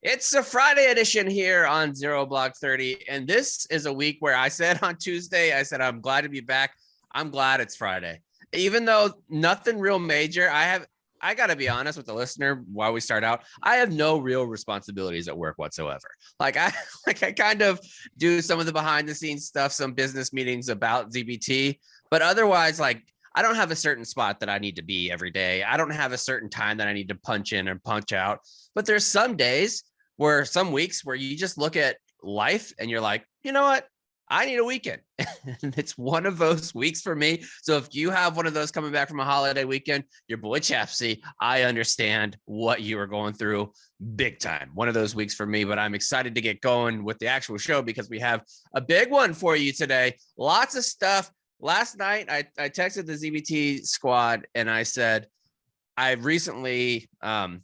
It's a Friday edition here on Zero Block 30. And this is a week where I said on Tuesday, I'm glad to be back. I'm glad it's Friday. Even though nothing real major, I got to be honest with the listener while we start out. I have no real responsibilities at work whatsoever. I kind of do some of the behind the scenes stuff, some business meetings about ZBT, but otherwise, I don't have a certain spot that I need to be every day. I don't have a certain time that I need to punch in or punch out. But there's some weeks where you just look at life and you're like, you know what? I need a weekend. And it's one of those weeks for me. So if you have one of those coming back from a holiday weekend, your boy Chapsy, I understand what you are going through big time. One of those weeks for me, but I'm excited to get going with the actual show because we have a big one for you today. Lots of stuff. Last night, I texted the ZBT squad and I said, I recently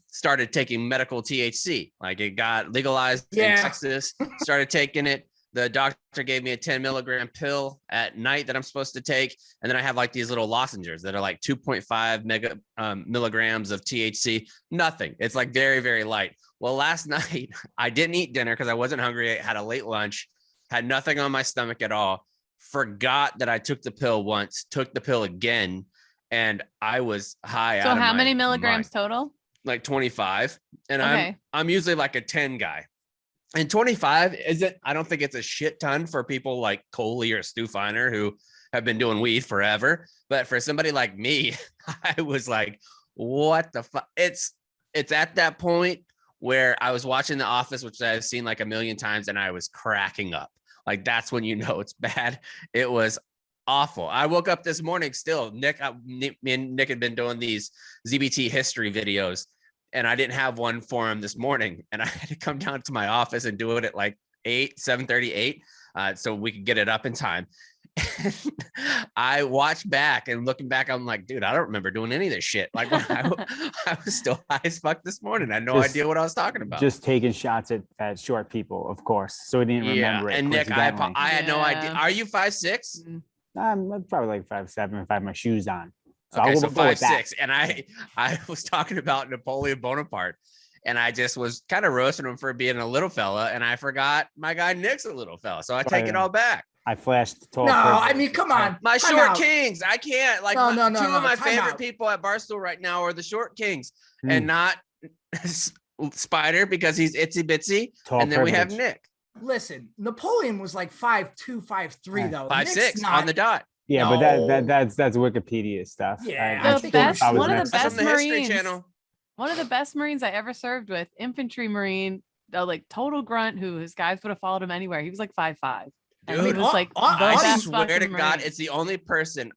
started taking medical THC. It got legalized in Texas, started taking it. The doctor gave me a 10 milligram pill at night that I'm supposed to take. And then I have these little lozenges that are 2.5 milligrams of THC. Nothing. It's very, very light. Well, last night I didn't eat dinner because I wasn't hungry. I had a late lunch, had nothing on my stomach at all. Forgot that I took the pill once, took the pill again, and I was high. So how many milligrams total? 25. And okay. I'm usually a 10 guy. And 25 isn't, I don't think it's a shit ton for people like Coley or Stu Feiner who have been doing weed forever. But for somebody like me, I was like, what the fuck? It's at that point where I was watching The Office, which I've seen a million times, and I was cracking up. That's when you know it's bad. It was awful. I woke up this morning still. Me and Nick had been doing these ZBT history videos, and I didn't have one for him this morning. And I had to come down to my office and do it at 7:38, so we could get it up in time. I watched back and looking back, I'm like, dude, I don't remember doing any of this shit. When I was still high as fuck this morning. I had no idea what I was talking about. Just taking shots at short people, of course. So we didn't remember it. And Nick, I had no idea. Are you 5'6"? I'm probably 5'7" if I have my shoes on. So okay, so 5'6", and I was talking about Napoleon Bonaparte, and I just was kind of roasting him for being a little fella, and I forgot my guy Nick's a little fella, so I take it all back. I flashed tall. No, I mean, come on. My Short Kings. I can't. No, two of my favorite people at Barstool right now are the Short Kings, and not Spider because he's itsy bitsy, and then we have Nick. Listen, Napoleon was 5'2", 5'3", though. 5'6" on the dot. Yeah, no. but that's Wikipedia stuff. Yeah, one of the best Marines. Channel. One of the best Marines I ever served with, infantry Marine, total grunt who his guys would have followed him anywhere. He was 5'5". Dude, he was I swear to God, Marine. it's the only person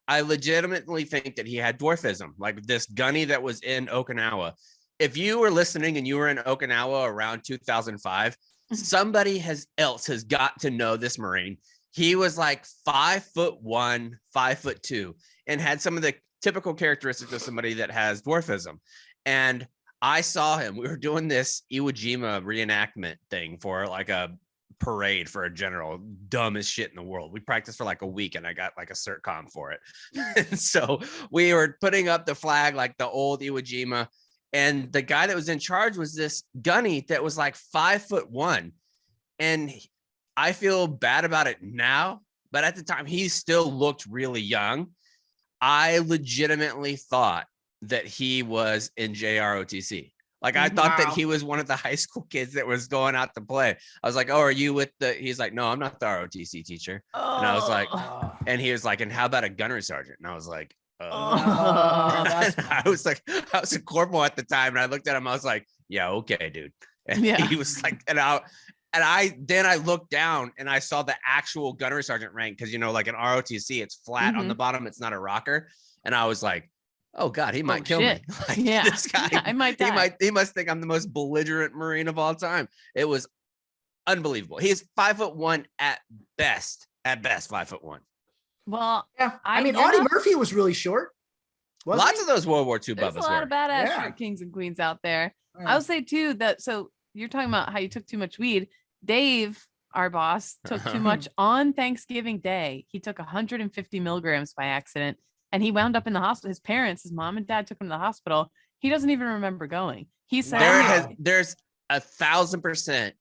I legitimately think that he had dwarfism, this gunny that was in Okinawa. If you were listening and you were in Okinawa around 2005, somebody else has got to know this Marine. He was 5'1", 5'2", and had some of the typical characteristics of somebody that has dwarfism. And I saw him. We were doing this Iwo Jima reenactment thing for a parade for a general, dumbest shit in the world. We practiced for a week, and I got a CertCom for it. And so we were putting up the flag, the old Iwo Jima. And the guy that was in charge was this gunny that was 5'1", and I feel bad about it now, but at the time he still looked really young. I legitimately thought that he was in JROTC. I thought that he was one of the high school kids that was going out to play. I was like, oh, are you with he's like, no, I'm not the ROTC teacher. And I was like, and he was like, and how about a gunnery sergeant? And I was like, I was a corporal at the time, and I looked at him. I was like, yeah, okay, dude. And he was like, and I looked down and I saw the actual gunnery sergeant rank because an ROTC, it's flat on the bottom, it's not a rocker. And I was like, oh God, he might kill me. This guy, I might die. He must think I'm the most belligerent Marine of all time. It was unbelievable. He's 5'1" at best 5'1". Well, yeah. I mean, Audie Murphy was really short. Lots of those World War II There's bubbas a lot of badass short kings and queens out there. Yeah. I would say too that, so you're talking about how you took too much weed. Dave, our boss, took too much on Thanksgiving Day. He took 150 milligrams by accident, and he wound up in the hospital. His parents, his mom and dad, took him to the hospital. He doesn't even remember going. He said, there's 1,000%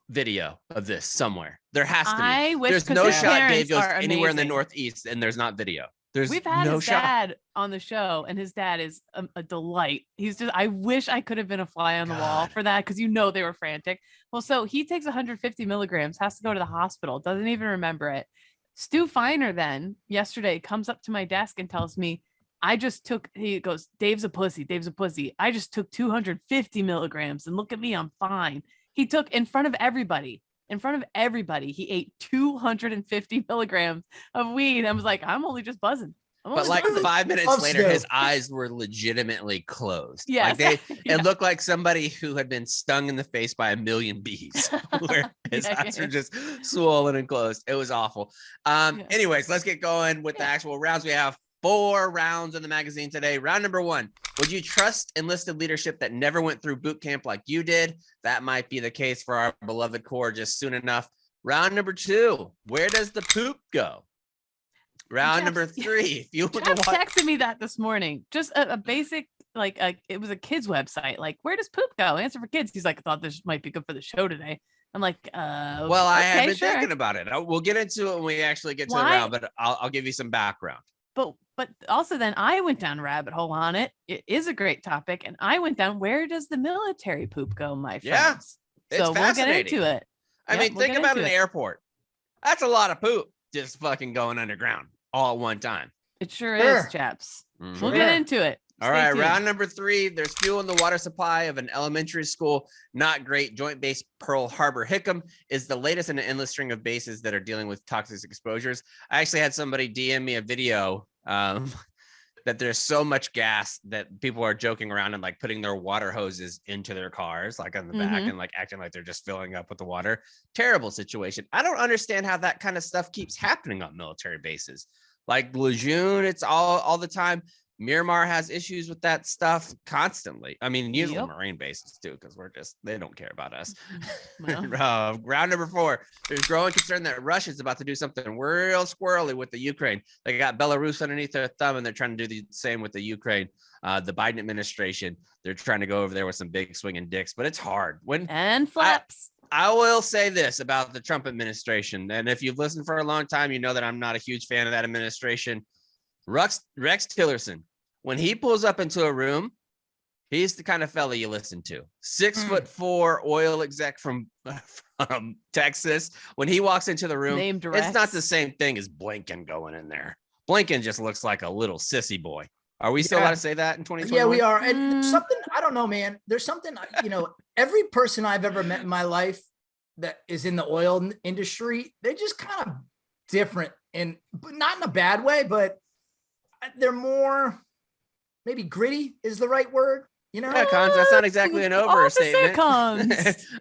video of this somewhere. There has to be. I wish, There's 'cause no his shot Dave parents goes are anywhere in the amazing. Northeast and there's not video. There's We've had no his shot. dad on the show, and his dad is a delight. He's just, I wish I could have been a fly on the wall God. for that, because they were frantic. Well, so he takes 150 milligrams, has to go to the hospital, doesn't even remember it. Stu Feiner then yesterday comes up to my desk and tells me, he goes, Dave's a pussy. I just took 250 milligrams and look at me, I'm fine. He took in front of everybody, he ate 250 milligrams of weed. I was like, I'm only just buzzing. But like 5 minutes later, his eyes were legitimately closed. Yes. Like it looked like somebody who had been stung in the face by a million bees, where his eyes were just swollen and closed. It was awful. Anyways, let's get going with the actual rounds. We have 4 rounds in the magazine today. Round number 1. Would you trust enlisted leadership that never went through boot camp like you did? That might be the case for our beloved Corps just soon enough. Round number 2. Where does the poop go? Round number 3. If you Jeff texted me that this morning, just a basic, it was a kids website. Like, where does poop go? Answer for kids. He's like, I thought this might be good for the show today. I'm like, well, I have been thinking about it. We'll get into it when we actually get to the round, but I'll give you some background. But also then I went down a rabbit hole on it. It is a great topic. And I went down, where does the military poop go, my friends? Yeah, so we'll get into it. I mean, think about an airport. That's a lot of poop just fucking going underground all at one time. It sure is, chaps. We'll get into it. All right, round number 3. There's fuel in the water supply of an elementary school. Not great. Joint Base Pearl Harbor Hickam is the latest in an endless string of bases that are dealing with toxic exposures. I actually had somebody DM me a video that there's so much gas that people are joking around and like putting their water hoses into their cars, like on the back, and like acting like they're just filling up with the water. Terrible situation. I don't understand how that kind of stuff keeps happening on military bases. Like Lejeune, it's all the time. Miramar has issues with that stuff constantly. I mean, usually Marine bases too, because they don't care about us. Well. Round number 4. There's growing concern that Russia's about to do something real squirrely with the Ukraine. They got Belarus underneath their thumb, and they're trying to do the same with the Ukraine. The Biden administration, they're trying to go over there with some big swinging dicks, but it's hard. And flaps. I will say this about the Trump administration, and if you've listened for a long time, you know that I'm not a huge fan of that administration. Rex Tillerson, when he pulls up into a room, he's the kind of fella you listen to. 6'4" oil exec from Texas. When he walks into the room, it's not the same thing as Blinken going in there. Blinken just looks like a little sissy boy. Are we still allowed to say that in 2021? Yeah, we are. And something, I don't know, man. There's something, every person I've ever met in my life that is in the oil industry, they're just kind of different, but not in a bad way, but they're more, maybe gritty is the right word. Yeah, Cons, that's not exactly an overstatement.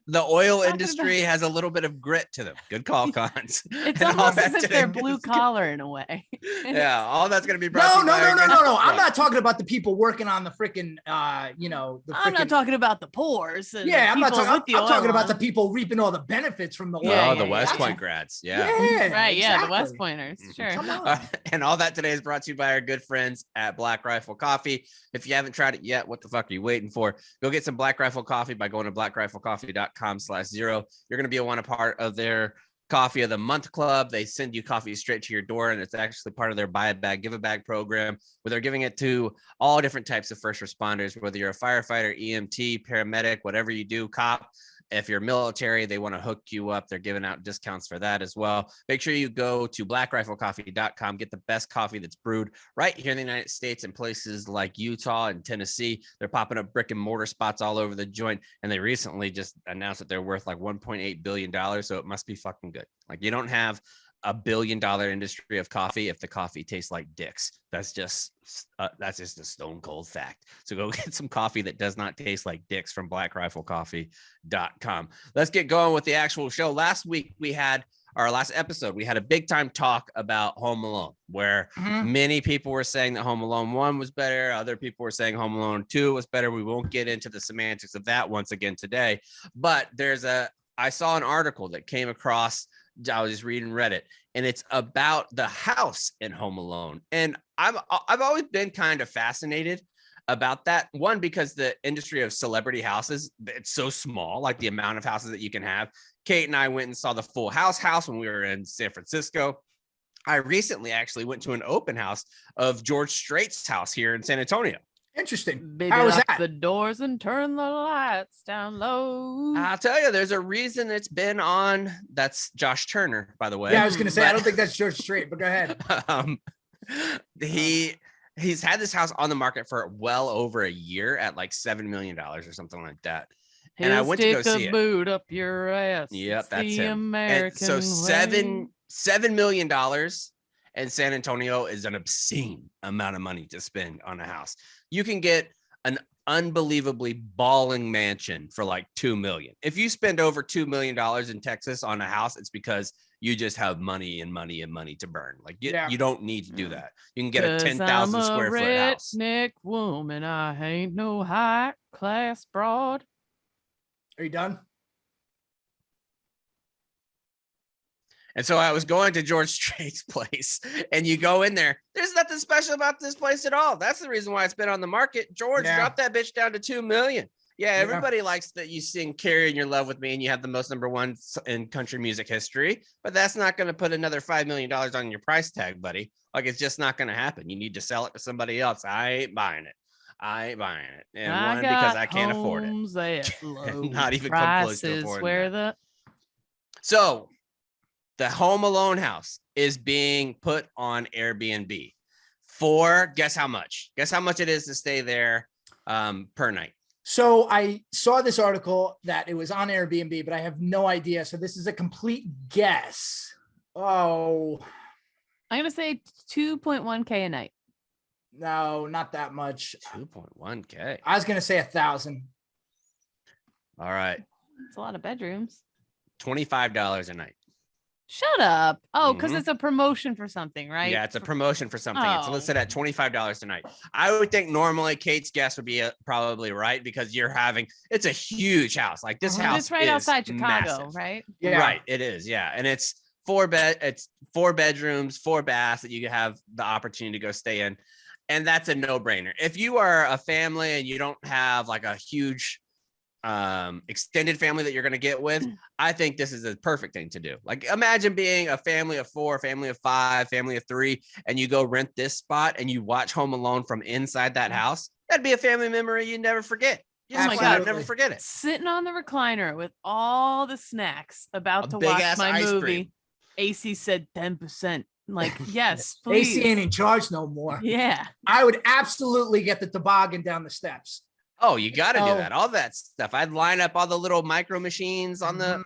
The oil Talking industry has a little bit of grit to them. Good call, Cons. It's almost as if they're blue collar in a way. Yeah, all that's going to be brought No. I'm not talking about the people working on the freaking, I'm not talking about the pores. Yeah, I'm talking about the people reaping all the benefits from the oil. The West Point grads. Yeah. Right. Yeah, the West Pointers. Sure. And all that today is brought to you by our good friends at Black Rifle Coffee. If you haven't tried it yet, what the fuck are you waiting for? Go get some Black Rifle Coffee by going to blackriflecoffee.com/0. You're going to be a part of their Coffee of the Month Club. They send you coffee straight to your door, and it's actually part of their buy a bag, give a bag program, where they're giving it to all different types of first responders, whether you're a firefighter, EMT, paramedic, whatever you do, cop. If you're military, they want to hook you up. They're giving out discounts for that as well. Make sure you go to blackriflecoffee.com. Get the best coffee that's brewed right here in the United States in places like Utah and Tennessee. They're popping up brick and mortar spots all over the joint. And they recently just announced that they're worth like $1.8 billion. So it must be fucking good. Like, you don't have a $1 billion industry of coffee if the coffee tastes like dicks. That's just a stone cold fact. So go get some coffee that does not taste like dicks from blackriflecoffee.com. Let's get going with the actual show. Last episode, we had a big time talk about Home Alone, where many people were saying that Home Alone 1 was better. Other people were saying Home Alone 2 was better. We won't get into the semantics of that once again today, but I saw an article that came across. I was just reading Reddit, and it's about the house in Home Alone. And I've always been kind of fascinated about that. One, because the industry of celebrity houses, it's so small, like the amount of houses that you can have. Kate and I went and saw the Full house when we were in San Francisco. I recently actually went to an open house of George Strait's house here in San Antonio. Interesting. Baby, How was lock that? the doors and turn the lights down low. I'll tell you, there's a reason it's been on. That's Josh Turner, by the way. Yeah, I was going to say, I But- don't think that's George Strait, but go ahead. He's had this house on the market for well over a year at like $7 million or something like that. And I went to go see it. Boot up your ass. Yep, It's that's the him. American And so way. $7 million in San Antonio is an obscene amount of money to spend on a house. You can get an unbelievably balling mansion for like $2 million. If you spend over $2 million in Texas on a house, it's because you just have money to burn. Like you don't need to do that. You can get a 10,000 square foot house. Redneck woman, I ain't no high class broad. Are you done? And so I was going to George Strait's place, and you go in there. There's nothing special about this place at all. That's the reason why it's been on the market. George, drop that bitch down to $2 million. Yeah, everybody likes that you sing "Carry in Your Love with Me" and you have the most #1 in country music history, but that's not going to put another $5 million on your price tag, buddy. Like, it's just not going to happen. You need to sell it to somebody else. I ain't buying it. And one, because I can't afford it. Not even come close to affording that. So the Home Alone house is being put on Airbnb for, guess how much? Guess how much it is to stay there per night? So I saw this article that it was on Airbnb, but I have no idea. So this is a complete guess. Oh, I'm going to say 2.1K a night. no, not that much. 2.1K. I was going to say 1,000. All right. It's a lot of bedrooms. $25 a night. Shut up. Oh, because Mhm. it's a promotion for something, right? Yeah, it's a promotion for something. It's Oh. listed at $25 a night. I would think normally Kate's guess would be probably right, because it's a huge house. Like this house It's right is outside Chicago, massive. right? Yeah. Right, it is. Yeah, and it's 4 bedrooms, 4 baths that you have the opportunity to go stay in, and that's a no-brainer. If you are a family and you don't have like a huge extended family that you're going to get with, I think this is a perfect thing to do. Like, imagine being a family of 4, family of 5, family of 3, and you go rent this spot and you watch Home Alone from inside that house. That'd be a family memory you never forget. You just my flat out God. never forget it. Sitting on the recliner with all the snacks, about A to big watch ass my ice movie. cream. AC said 10%. Like, yes, please. AC ain't in charge no more. Yeah. I would absolutely get the toboggan down the steps. Oh, you got to do Oh. that. All that stuff. I'd line up all the little micro machines on the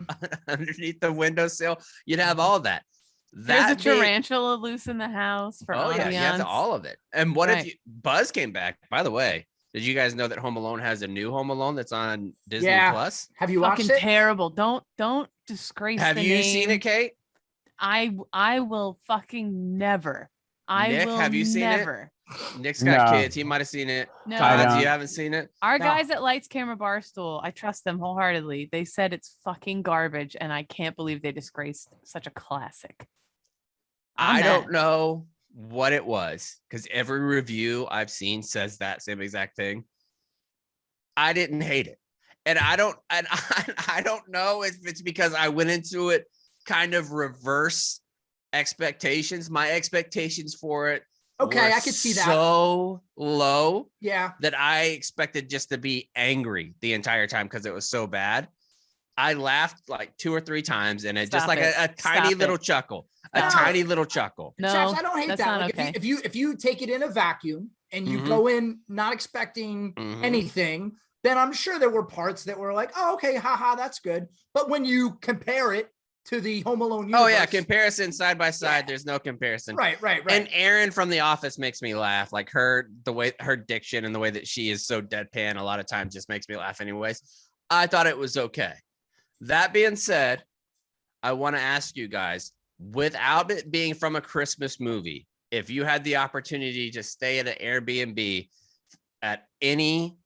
underneath the windowsill. You'd have all that. There's a That big- tarantula loose in the house for Oh yeah, ambiance. you have all of it. And what Right. if Buzz came back? By the way, did you guys know that Home Alone has a new Home Alone that's on Disney Yeah. Plus? Have you Fucking watched it? terrible. Don't disgrace Have the you name. seen it, Kate? I will fucking never. I Nick, will have you seen it? never. Nick's got No. kids. He might have seen it. No. I Todd, don't. you haven't seen it? Our No. guys at Lights Camera Barstool, I trust them wholeheartedly. They said it's fucking garbage, and I can't believe they disgraced such a classic. I I'm don't mad. know what it was, because every review I've seen says that same exact thing. I didn't hate it. And I don't know if it's because I went into it kind of reverse expectations. My expectations for it Okay, were I could see that. so low Yeah. that I expected just to be angry the entire time because it was so bad. I laughed like 2 or 3 times, and it just Stop like it. a tiny Stop little it. chuckle, Stop a it. tiny little chuckle. No, Chaps, I don't hate that's that. not Like, okay. if you take it in a vacuum and you Mhm. go in not expecting Mhm. anything, then I'm sure there were parts that were like, oh, okay, haha, that's good. But when you compare it to the Home Alone universe, Oh yeah, comparison side by side. Yeah. There's no comparison. right. And Erin from The Office makes me laugh. Like the way her diction and the way that she is so deadpan a lot of times just makes me laugh anyways. I thought it was okay. That being said, I want to ask you guys, without it being from a Christmas movie, if you had the opportunity to stay at an Airbnb at any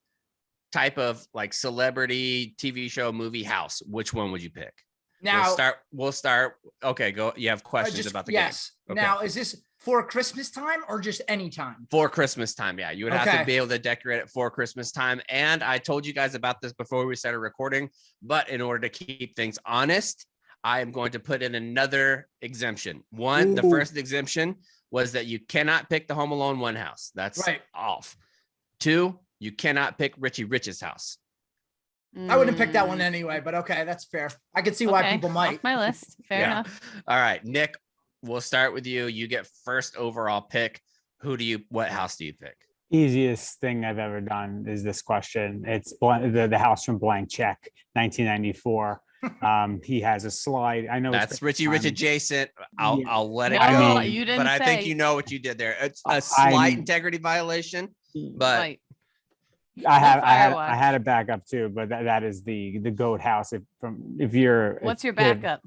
type of like celebrity TV show, movie, house, which one would you pick? Now, We'll start. Okay, go. You have questions just- about the yes. game. Okay. Now, is this for Christmas time or just any time? For Christmas time, yeah. You would have to Okay. be able to decorate it for Christmas time. And I told you guys about this before we started recording, but in order to keep things honest, I am going to put in another exemption. One, the Ooh. first exemption was that you cannot pick the Home Alone 1 house. That's Right. off. 2, you cannot pick Richie Rich's house. I wouldn't pick that one anyway, but okay, that's fair. I can see why people might. Off my list. Fair enough. All right, Nick, we'll start with you. You get first overall pick. What house do you pick? Easiest thing I've ever done is this question. It's the house from Blank Check, 1994. He has a slide. I know That's Richie Rich adjacent. I'll let it No, go. you didn't but I think say. you know what you did there. It's a slight integrity violation, but Right. I Firewatch. had a backup too, but that is the goat house. If you're What's your if- backup?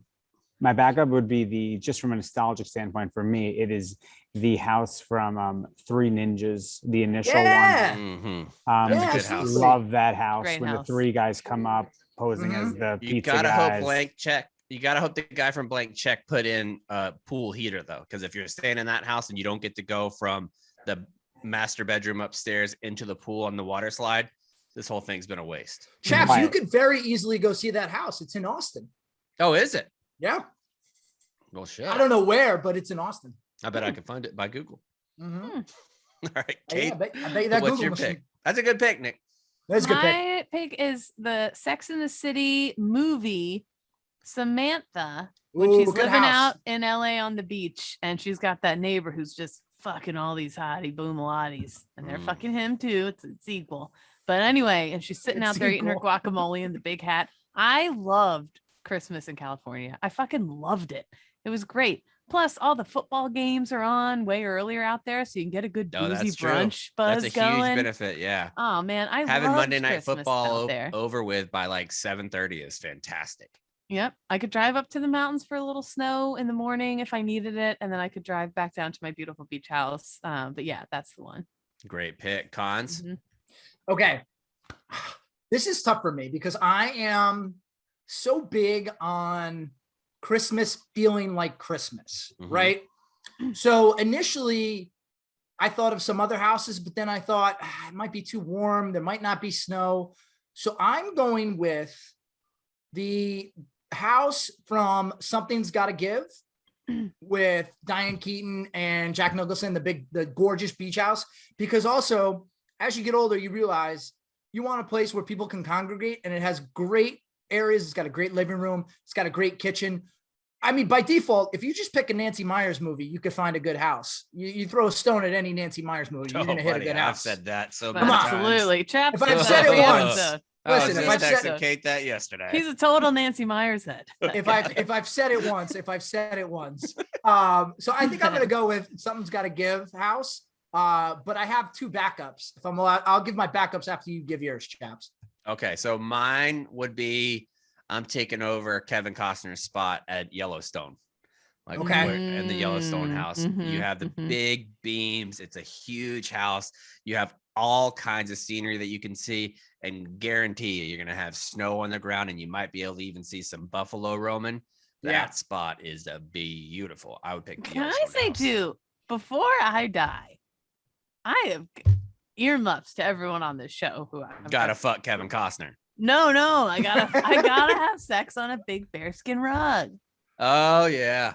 My backup would be just from a nostalgic standpoint for me, it is the house from Three Ninjas, the initial Yeah. mhm. one. That's a good house. Love that house Great when house. the 3 guys come up posing Mhm. as the You pizza gotta guys. hope Blank Check. You gotta hope the guy from Blank Check put in a pool heater though, because if you're staying in that house and you don't get to go from the master bedroom upstairs into the pool on the water slide, this whole thing's been a waste. Chaps, Right. you could very easily go see that house. It's in Austin. Oh, is it? Yeah. Well, shit. I don't know where, but it's in Austin. I bet I can find it by Google. Mhm. All right, Yeah, Kate. I bet you that what's Google your machine. pick? That's a good pick, Nick. That's a good pick. My pick is the Sex and the City movie, Samantha, when Ooh, she's good living house. out in LA on the beach, and she's got that neighbor who's just fucking all these hottie boomalotties, and they're Mm. fucking him too. It's equal. But anyway, and she's sitting It's out there eating her equal. guacamole in the big hat. I loved Christmas in California. I fucking loved it. It was great. Plus, all the football games are on way earlier out there, so you can get a good No, boozy that's true. brunch buzz That's a going. huge benefit. Yeah. Oh man, I Having loved Monday Night Christmas Football out there. over with by like 7:30 is fantastic. Yep. I could drive up to the mountains for a little snow in the morning if I needed it. And then I could drive back down to my beautiful beach house. But yeah, that's the one. Great pick. Cons. Mhm. Okay. This is tough for me because I am so big on Christmas feeling like Christmas, Mhm. right? So initially, I thought of some other houses, but then I thought it might be too warm. There might not be snow. So I'm going with the house from Something's Gotta Give with Diane Keaton and Jack Nicholson, the gorgeous beach house. Because also, as you get older, you realize you want a place where people can congregate, and it has great areas. It's got a great living room. It's got a great kitchen. I mean, by default, if you just pick a Nancy Meyers movie, you could find a good house. You throw a stone at any Nancy Meyers movie, you're going to hit a buddy, good I've house. said that so But many times. absolutely. Chaps If I've is said a it fan once- of- I was Listen, if just I've said- texting Kate that yesterday. He's a total Nancy Myers head. if I've said it once, so I think I'm going to go with Something's Gotta Give house. But I have 2 backups. If I'm allowed, I'll give my backups after you give yours, Chaps. Okay, so mine would be I'm taking over Kevin Costner's spot at Yellowstone. Like Okay. in the Yellowstone house, you Mhm, have the mhm. big beams. It's a huge house. You have all kinds of scenery that you can see, and guarantee you're gonna have snow on the ground, and you might be able to even see some buffalo roaming. That Yeah. spot is beautiful. I would pick. The Can I Yellowstone say house. too, before I die, I have earmuffs to everyone on this show who I've Gotta fuck Kevin Costner. No, I gotta have sex on a big bearskin rug. Oh yeah.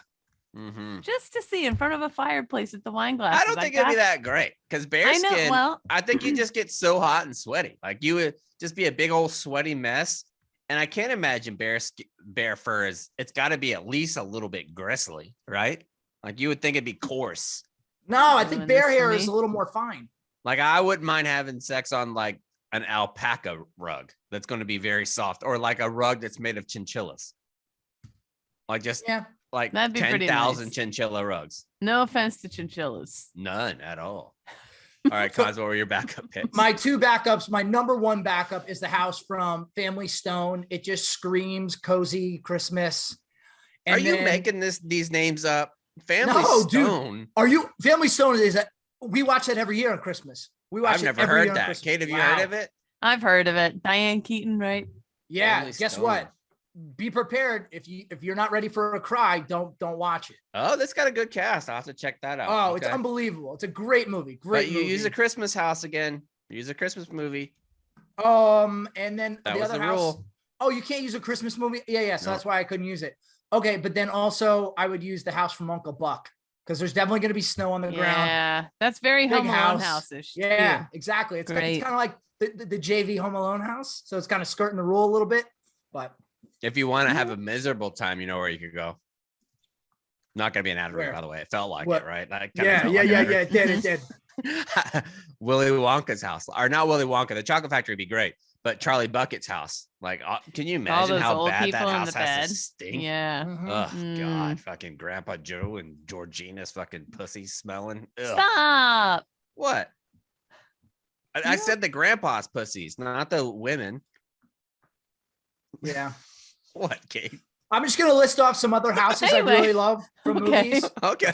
Mm-hmm. Just to see in front of a fireplace at the wine glass. I don't think it'd be that great because I bearskin. know. Well, I think you just get so hot and sweaty. Like you would just be a big old sweaty mess. And I can't imagine bear fur is. It's got to be at least a little bit gristly, right? Like you would think it'd be coarse. No, I Doing think this bear to hair me. is a little more fine. Like I wouldn't mind having sex on like an alpaca rug that's going to be very soft, or like a rug that's made of chinchillas. Like just Yeah. like That'd be pretty 10,000 nice. chinchilla rugs. no offense to chinchillas. None at all. All right, Cos, what were your backup picks? My 2 backups, my number 1 backup is the house from Family Stone. It just screams cozy Christmas. Are you then- making these names up? Family No, dude. Stone. Are you Family Stone? Is that we watch that every year on Christmas? We watch I've it never every heard year on that. Christmas. Kate, have you Wow. heard of it? I've heard of it. Diane Keaton, right? Yeah. Family Guess Stone. what? be prepared. If you're not ready for a cry, don't watch it. Oh, that's got a good cast. I'll have to check that out. Oh, Okay. it's unbelievable. It's a great movie. But Great you movie. use a Christmas house again. Use a Christmas movie. And then That the was other the house. rule. Oh, you can't use a Christmas movie? Yeah. So No. that's why I couldn't use it. Okay, but then also I would use the house from Uncle Buck because there's definitely going to be snow on the ground. Yeah, that's very Big Home Alone house. house-ish. Yeah, too. exactly. It's Great. kind of like the JV Home Alone house. So it's kind of skirting the rule a little bit. But If you want to have a miserable time, you know where you could go. Not going to be an ad read, Where? by the way. It felt like What? it, right? Like, yeah. It did. Willy Wonka's house, or not Willy Wonka. The Chocolate Factory would be great, but Charlie Bucket's house. Like, can you All imagine those how old bad that people in house the has bed. to stink? Yeah. Mhm. Oh God, fucking Grandpa Joe and Georgina's fucking pussy smelling. Ugh. Stop. What? I said the grandpa's pussies, not the women. Yeah. What, Kate? I'm just going to list off some other houses Anyway. I really love from Okay. movies. Okay.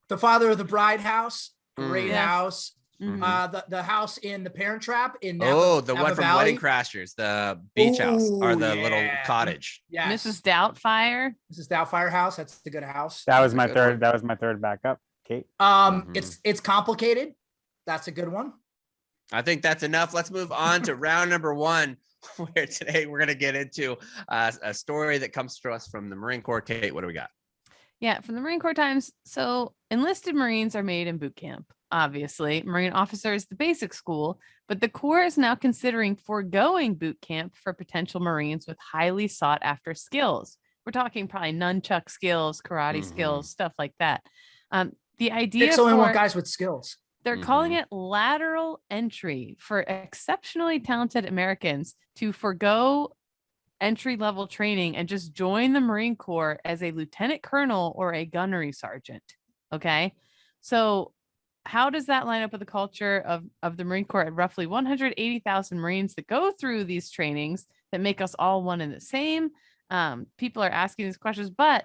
The Father of the Bride house. Great Yes. house. Mhm. The house in The Parent Trap in Oh, the Napa one from Valley. Wedding Crashers, the beach house or Ooh, the little yeah. cottage. Yes. Mrs. Doubtfire. Mrs. Doubtfire house. That's a good house. That was That's a my good third. one. That was my third backup. Kate. It's complicated. That's a good one. I think that's enough. Let's move on to round number one, where today we're going to get into a story that comes to us from the Marine Corps. Kate, what do we got? Yeah, from the Marine Corps Times. So enlisted Marines are made in boot camp. Obviously, Marine officer is the basic school, but the Corps is now considering foregoing boot camp for potential Marines with highly sought after skills. We're talking probably nunchuck skills, karate skills, stuff like that. The idea Pixel and want for guys with skills. they're calling it lateral entry for exceptionally talented Americans to forego entry level training and just join the Marine Corps as a lieutenant colonel or a gunnery sergeant. Okay. So how does that line up with the culture of the Marine Corps at roughly 180,000 Marines that go through these trainings that make us all one and the same? People are asking these questions, but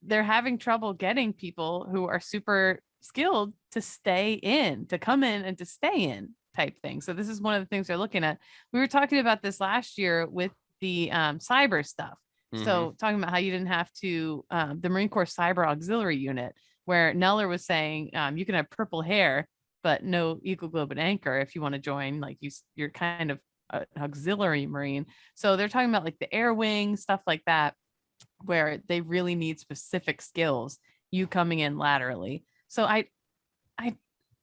they're having trouble getting people who are super skilled to come in and to stay in type thing. So this is one of the things they're looking at. We were talking about this last year with the cyber stuff. So talking about how you didn't have to, the Marine Corps Cyber Auxiliary Unit, where Neller was saying you can have purple hair, but no eagle globe and anchor if you want to join, like you're kind of an auxiliary Marine. So they're talking about like the air wing, stuff like that, where they really need specific skills, you coming in laterally. So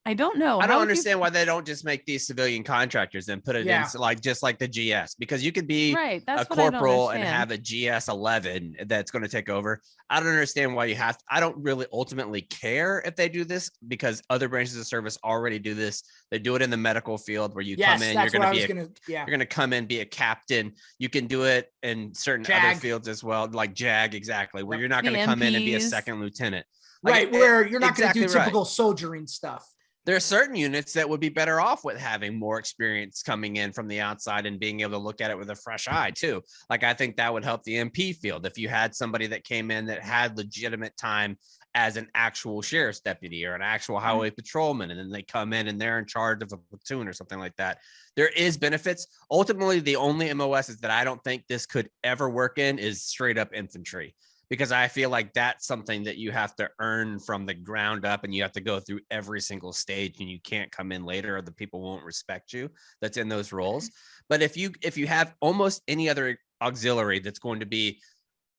I don't know. I How don't would you- understand why they don't just make these civilian contractors and put it in like just like the GS, because you could be Right, a that's what I don't corporal and understand. have a GS 11 that's going to take over. I don't understand why you have to. I don't really ultimately care if they do this, because other branches of service already do this. They do it in the medical field where you come in, you're going to be you're going to come in, be a captain. You can do it in certain JAG. other fields as well, like JAG, exactly, where Yep. you're not The going to come in and be a MPs. second lieutenant. Like, Right, where you're not going to do exactly right. typical soldiering stuff. There are certain units that would be better off with having more experience coming in from the outside and being able to look at it with a fresh eye too. Like, I think that would help the MP field if you had somebody that came in that had legitimate time as an actual sheriff's deputy or an actual highway patrolman, and then they come in and they're in charge of a platoon or something like that. There is benefits. Ultimately, the only MOSs that I don't think this could ever work in is straight up infantry, because I feel like that's something that you have to earn from the ground up, and you have to go through every single stage, and you can't come in later or the people won't respect you that's in those roles. But if you have almost any other auxiliary that's going to be,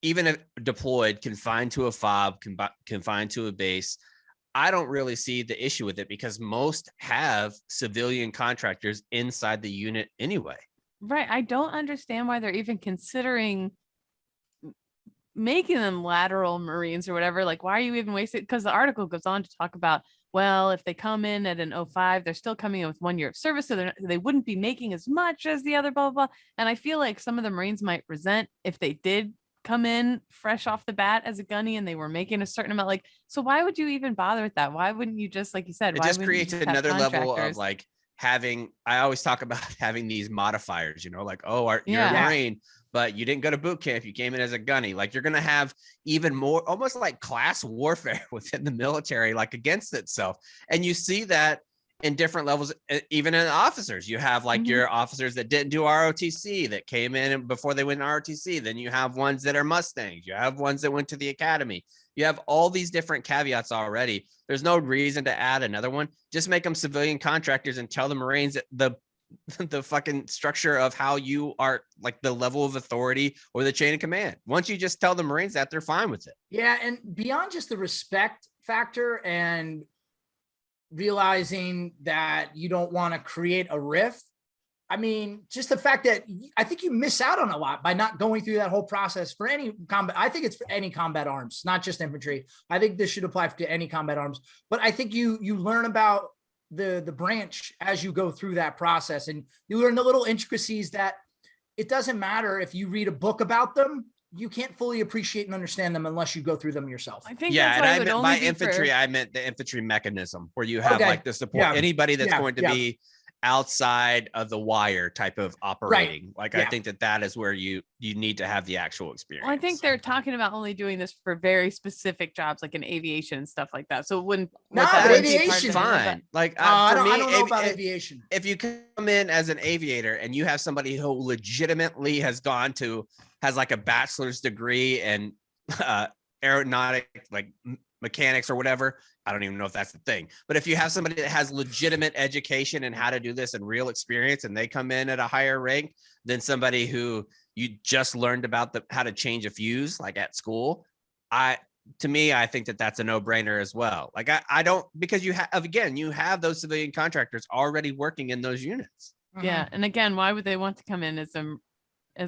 even if deployed, confined to a fob, confined to a base, I don't really see the issue with it, because most have civilian contractors inside the unit anyway. Right. I don't understand why they're even considering making them lateral Marines or whatever. Like, why are you even wasting? Because the article goes on to talk about, well, if they come in at an 05, they're still coming in with 1 year of service, so they wouldn't be making as much as the other blah, blah, blah. And I feel like some of the Marines might resent if they did come in fresh off the bat as a gunny and they were making a certain amount. Like, so why would you even bother with that? Why wouldn't you just, like you said, It why just wouldn't you creates just have another level of contractors? like having, I always talk about having these modifiers, like, oh, you're Yeah. a Marine, but you didn't go to boot camp. You came in as a gunny. Like, you're going to have even more, almost like class warfare within the military, like against itself. And you see that in different levels, even in officers. You have like your officers that didn't do ROTC that came in before they went to ROTC. Then you have ones that are Mustangs. You have ones that went to the academy. You have all these different caveats already. There's no reason to add another one. Just make them civilian contractors and tell the Marines the fucking structure of how you are, like the level of authority or the chain of command. Once you just tell the Marines that, they're fine with it. Yeah. And beyond just the respect factor and realizing that you don't want to create a rift, I mean, just the fact that I think you miss out on a lot by not going through that whole process for any combat. I think it's for any combat arms, not just infantry. I think this should apply to any combat arms, but I think you learn about the branch as you go through that process, and you learn the little intricacies that it doesn't matter if you read a book about them. You can't fully appreciate and understand them unless you go through them yourself. I think yeah, that's and I meant by infantry, I meant the infantry mechanism where you have like the support, anybody that's going to be outside of the wire type of operating. Right. Like I think that is where you need to have the actual experience. Well, I think they're talking about only doing this for very specific jobs, like in aviation and stuff like that. So it wouldn't. No, but aviation fine. Like I don't know about aviation. If you come in as an aviator and you have somebody who legitimately has like a bachelor's degree in aeronautic, like mechanics or whatever. I don't even know if that's the thing, but if you have somebody that has legitimate education and how to do this and real experience, and they come in at a higher rank than somebody who you just learned about how to change a fuse, like at school, to me, I think that that's a no-brainer as well. Like I don't, because you have those civilian contractors already working in those units. Yeah. And again, why would they want to come in as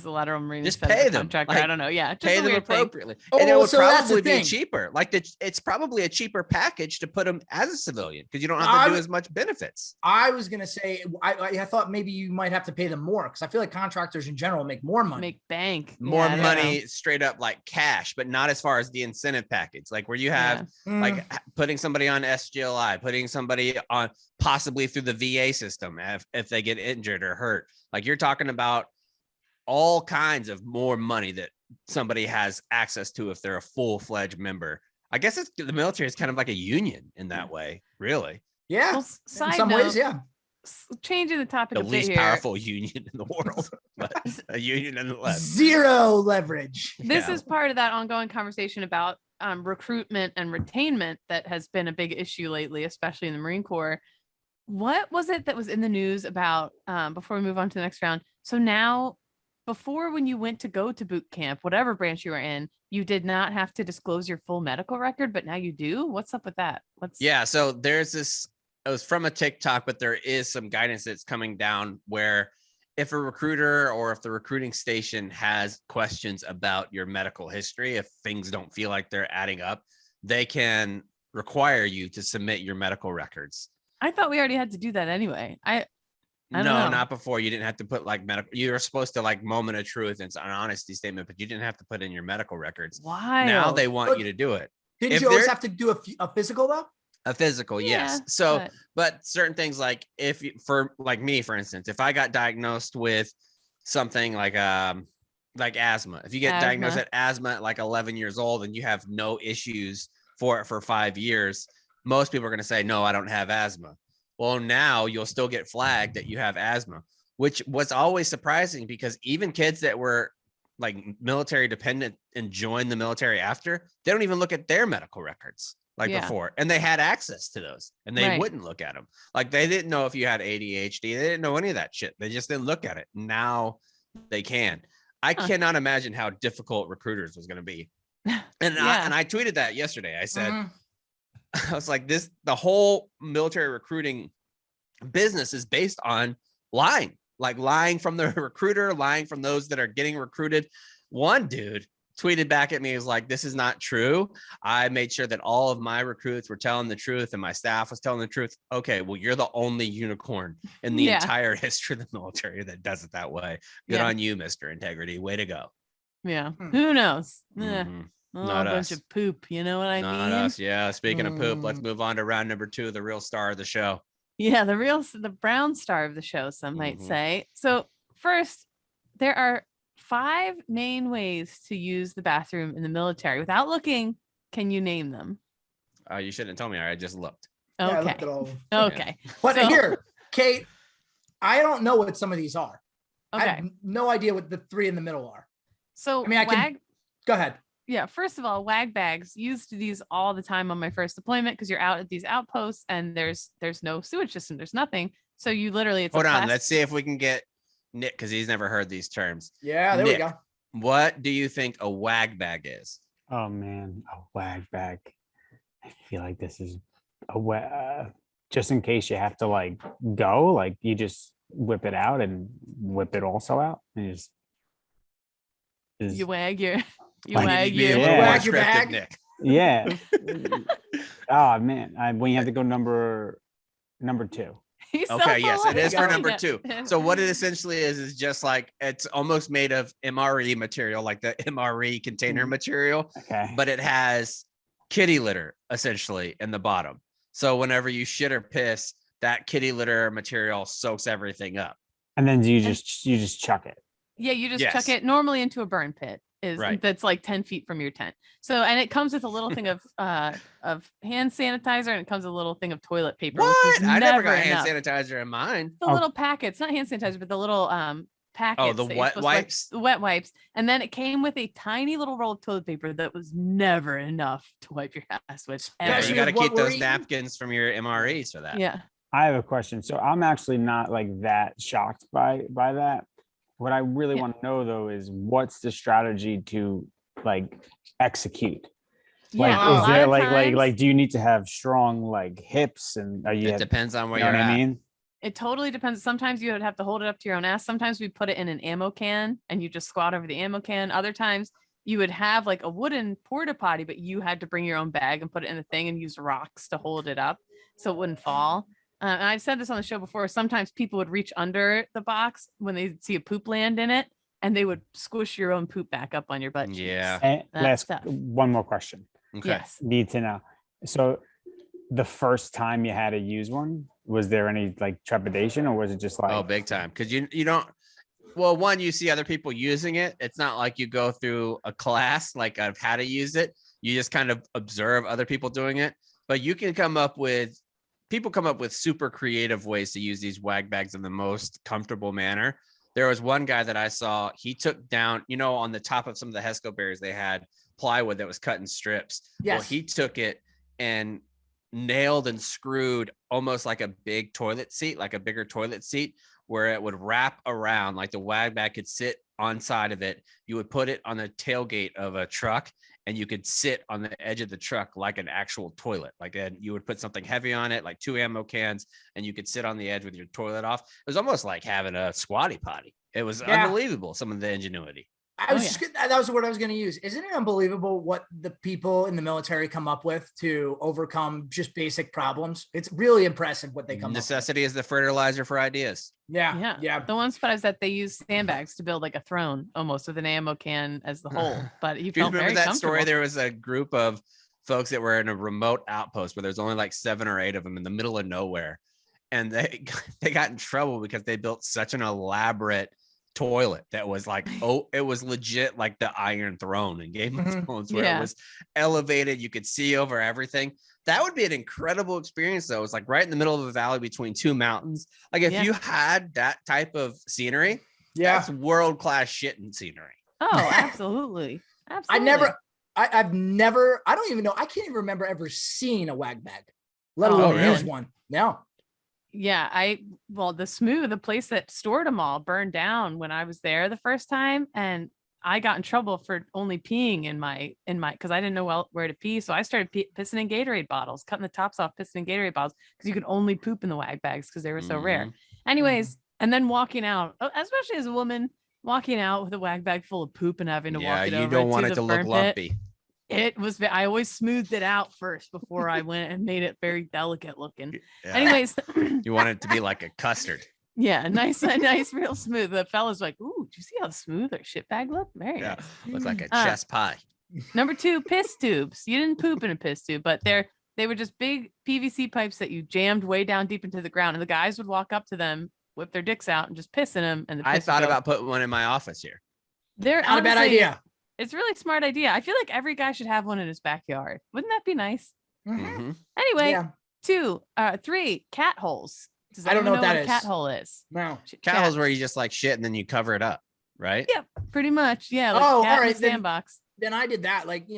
a lateral marine? Just pay them. Like, I don't know. Yeah. Pay them appropriately. And it would probably be cheaper. Like it's probably a cheaper package to put them as a civilian because you don't have to do as much benefits. I was going to say, I thought maybe you might have to pay them more because I feel like contractors in general make more money. Make bank. More money straight up like cash, but not as far as the incentive package. Like where you have like putting somebody on SGLI, putting somebody on possibly through the VA system if they get injured or hurt. Like you're talking about all kinds of more money that somebody has access to if they're a full-fledged member. I guess the military is kind of like a union in that way, really. Yeah, well, in some ways, yeah. Changing the topic the least powerful union in the world, but a union nonetheless. Zero leverage. This is part of that ongoing conversation about recruitment and retainment that has been a big issue lately, especially in the Marine Corps. What was it that was in the news about before we move on to the next round? So now, before, when you went to go to boot camp, whatever branch you were in, you did not have to disclose your full medical record, but now you do. What's up with that? So there's this, it was from a TikTok, but there is some guidance that's coming down where if a recruiter or if the recruiting station has questions about your medical history, if things don't feel like they're adding up, they can require you to submit your medical records. I thought we already had to do that anyway. No, not before. You didn't have to put like medical. You were supposed to like moment of truth and an honesty statement, but you didn't have to put in your medical records. Why? Now they want you to do it. Didn't you always have to do a physical though? A physical, yes. So, but certain things like if you, for like me, for instance, if I got diagnosed with something like asthma, if you get diagnosed at asthma at like 11 years old and you have no issues for it for 5 years, most people are going to say, no, I don't have asthma. Well, now you'll still get flagged that you have asthma, which was always surprising because even kids that were like military dependent and joined the military after, they don't even look at their medical records before. And they had access to those and they wouldn't look at them. Like they didn't know if you had ADHD. They didn't know any of that shit. They just didn't look at it. Now they can. I cannot imagine how difficult recruiters was going to be. And I tweeted that yesterday. I said, I was like, the whole military recruiting business is based on lying, like lying from the recruiter, lying from those that are getting recruited. One dude tweeted back at me, was like, this is not true. I made sure that all of my recruits were telling the truth and my staff was telling the truth. Okay, well, you're the only unicorn in the entire history of the military that does it that way. Good on you, Mr. Integrity. Way to go. Yeah. Who knows? Not a bunch of poop, you know what I mean? Not us. Yeah. Speaking of poop, let's move on to round number 2, the real star of the show. Yeah, the brown star of the show, some might say. So first, there are 5 main ways to use the bathroom in the military. Without looking, can you name them? You shouldn't tell me. I just looked. Yeah, I Okay. looked at all of them. Okay. But So- here, Kate, I don't know what some of these are. I Okay. have no idea what the three in the middle are. So I mean, I can- wag. Go ahead. Yeah. First of all, wag bags. Used these all the time on my first deployment because you're out at these outposts and there's no sewage system. There's nothing. So you literally it's Hold a on. plastic- Let's see if we can get Nick because he's never heard these terms. Yeah, there we Nick. go. What do you think a wag bag is? Oh man, a wag bag. I feel like this is just in case you have to like go, like you just whip it out and whip it also out. And you just You wag your you Like, wag Be a your little more Wag your descriptive, bag. Nick. yeah. Oh man, when you have to go number 2. He's so Okay, yes, it is for polite. number 2. So what it essentially is just like it's almost made of MRE material, like the MRE container Mhm. material, Okay. but it has kitty litter essentially in the bottom. So whenever you shit or piss, that kitty litter material soaks everything up. And then you just chuck it. Yeah, you just Yes. chuck it normally into a burn pit Right. that's like 10 feet from your tent. So and it comes with a little thing of hand sanitizer and it comes with a little thing of toilet paper. which What? is I never got enough. hand sanitizer in mine. The Oh. little packets, not hand sanitizer, but the little packets. Oh, the that you're wet supposed to wipe- wipes? the wet wipes. And then it came with a tiny little roll of toilet paper that was never enough to wipe your ass with. Yeah, ever. Especially you got to with what keep we're those eating. napkins from your MREs for that. Yeah. I have a question. So I'm actually not like that shocked by that. What I really Yeah. want to know though is what's the strategy to like execute? Like Yeah, a is lot there of like times- do you need to have strong like hips and are you It have, depends on you where know you're what I at. mean? It totally depends. Sometimes you would have to hold it up to your own ass. Sometimes we put it in an ammo can and you just squat over the ammo can. Other times you would have like a wooden porta potty, but you had to bring your own bag and put it in the thing and use rocks to hold it up so it wouldn't fall. And I've said this on the show before. Sometimes people would reach under the box when they see a poop land in it and they would squish your own poop back up on your butt. cheeks. Yeah. And That last stuff. one more question. Okay. Yes. Need to know. So the first time you had to use one, was there any like trepidation or was it just like Oh, big time. Because you don't. Well, one, you see other people using it. It's not like you go through a class like of how to use it. You just kind of observe other people doing it. But you can people come up with super creative ways to use these wag bags in the most comfortable manner. There was one guy that I saw, he took down, on the top of some of the Hesco berries, they had plywood that was cut in strips. Well, Yes. he took it and nailed and screwed almost like a big toilet seat, like a bigger toilet seat, where it would wrap around, like the wag bag could sit on side of it. You would put it on the tailgate of a truck and you could sit on the edge of the truck like an actual toilet. Like then you would put something heavy on it, like 2 ammo cans, and you could sit on the edge with your toilet off. It was almost like having a squatty potty. It was Yeah. unbelievable, some of the ingenuity. I was Oh, just that was the word I was going to use. Isn't it unbelievable what the people in the military come up with to overcome just basic problems? It's really impressive what they come up Necessity is the fertilizer for ideas. with. Yeah. Yeah. Yeah. The one spot is that they use sandbags to build like a throne almost with an ammo can as the hole. But you Do you felt remember very that story? comfortable. There was a group of folks that were in a remote outpost where there's only like 7 or 8 of them in the middle of nowhere. And they got in trouble because they built such an elaborate toilet that was like, it was legit like the Iron Throne in Game of Mhm. Thrones, where Yeah. it was elevated. You could see over everything. That would be an incredible experience, though. It's like right in the middle of a valley between 2 mountains. Like if Yeah. you had that type of scenery, Yeah. that's world-class shitting scenery. Oh, absolutely. Absolutely. I've never, I don't even know. I can't even remember ever seeing a wag bag, let Oh, alone really? use one. No. Yeah, the place that stored them all burned down when I was there the first time, and I got in trouble for only peeing in my because I didn't know where to pee, so I started pissing in Gatorade bottles, cutting the tops off, pissing in Gatorade bottles because you could only poop in the wag bags because they were so rare. Mhm. Anyways, and then walking out, especially as a woman, walking out with a wag bag full of poop and having to Yeah, walk it you over don't want to it the to look burn pit. lumpy. It was. I always smoothed it out first before I went and made it very delicate looking. Yeah. Anyways, You want it to be like a custard. yeah, nice, real smooth. The fella's like, "Ooh, do you see how smooth our shit bag look? Very Yeah. nice." Looks like a Uh, chest pie. Number 2, piss tubes. You didn't poop in a piss tube, but they were just big PVC pipes that you jammed way down deep into the ground, and the guys would walk up to them, whip their dicks out, and just piss in them. And the I piss would thought go. about putting one in my office here. They're Not a bad honestly- idea. It's a really smart idea. I feel like every guy should have one in his backyard. Wouldn't that be nice? Mhm. Mhm. Anyway, Yeah. Three, cat holes. Does I don't know anyone what that a is. cat hole is? No. Cat holes where you just like shit and then you cover it up, right? Yeah, pretty much. Yeah. Like Oh, cat all in right, the then- sandbox. Then I did that, like,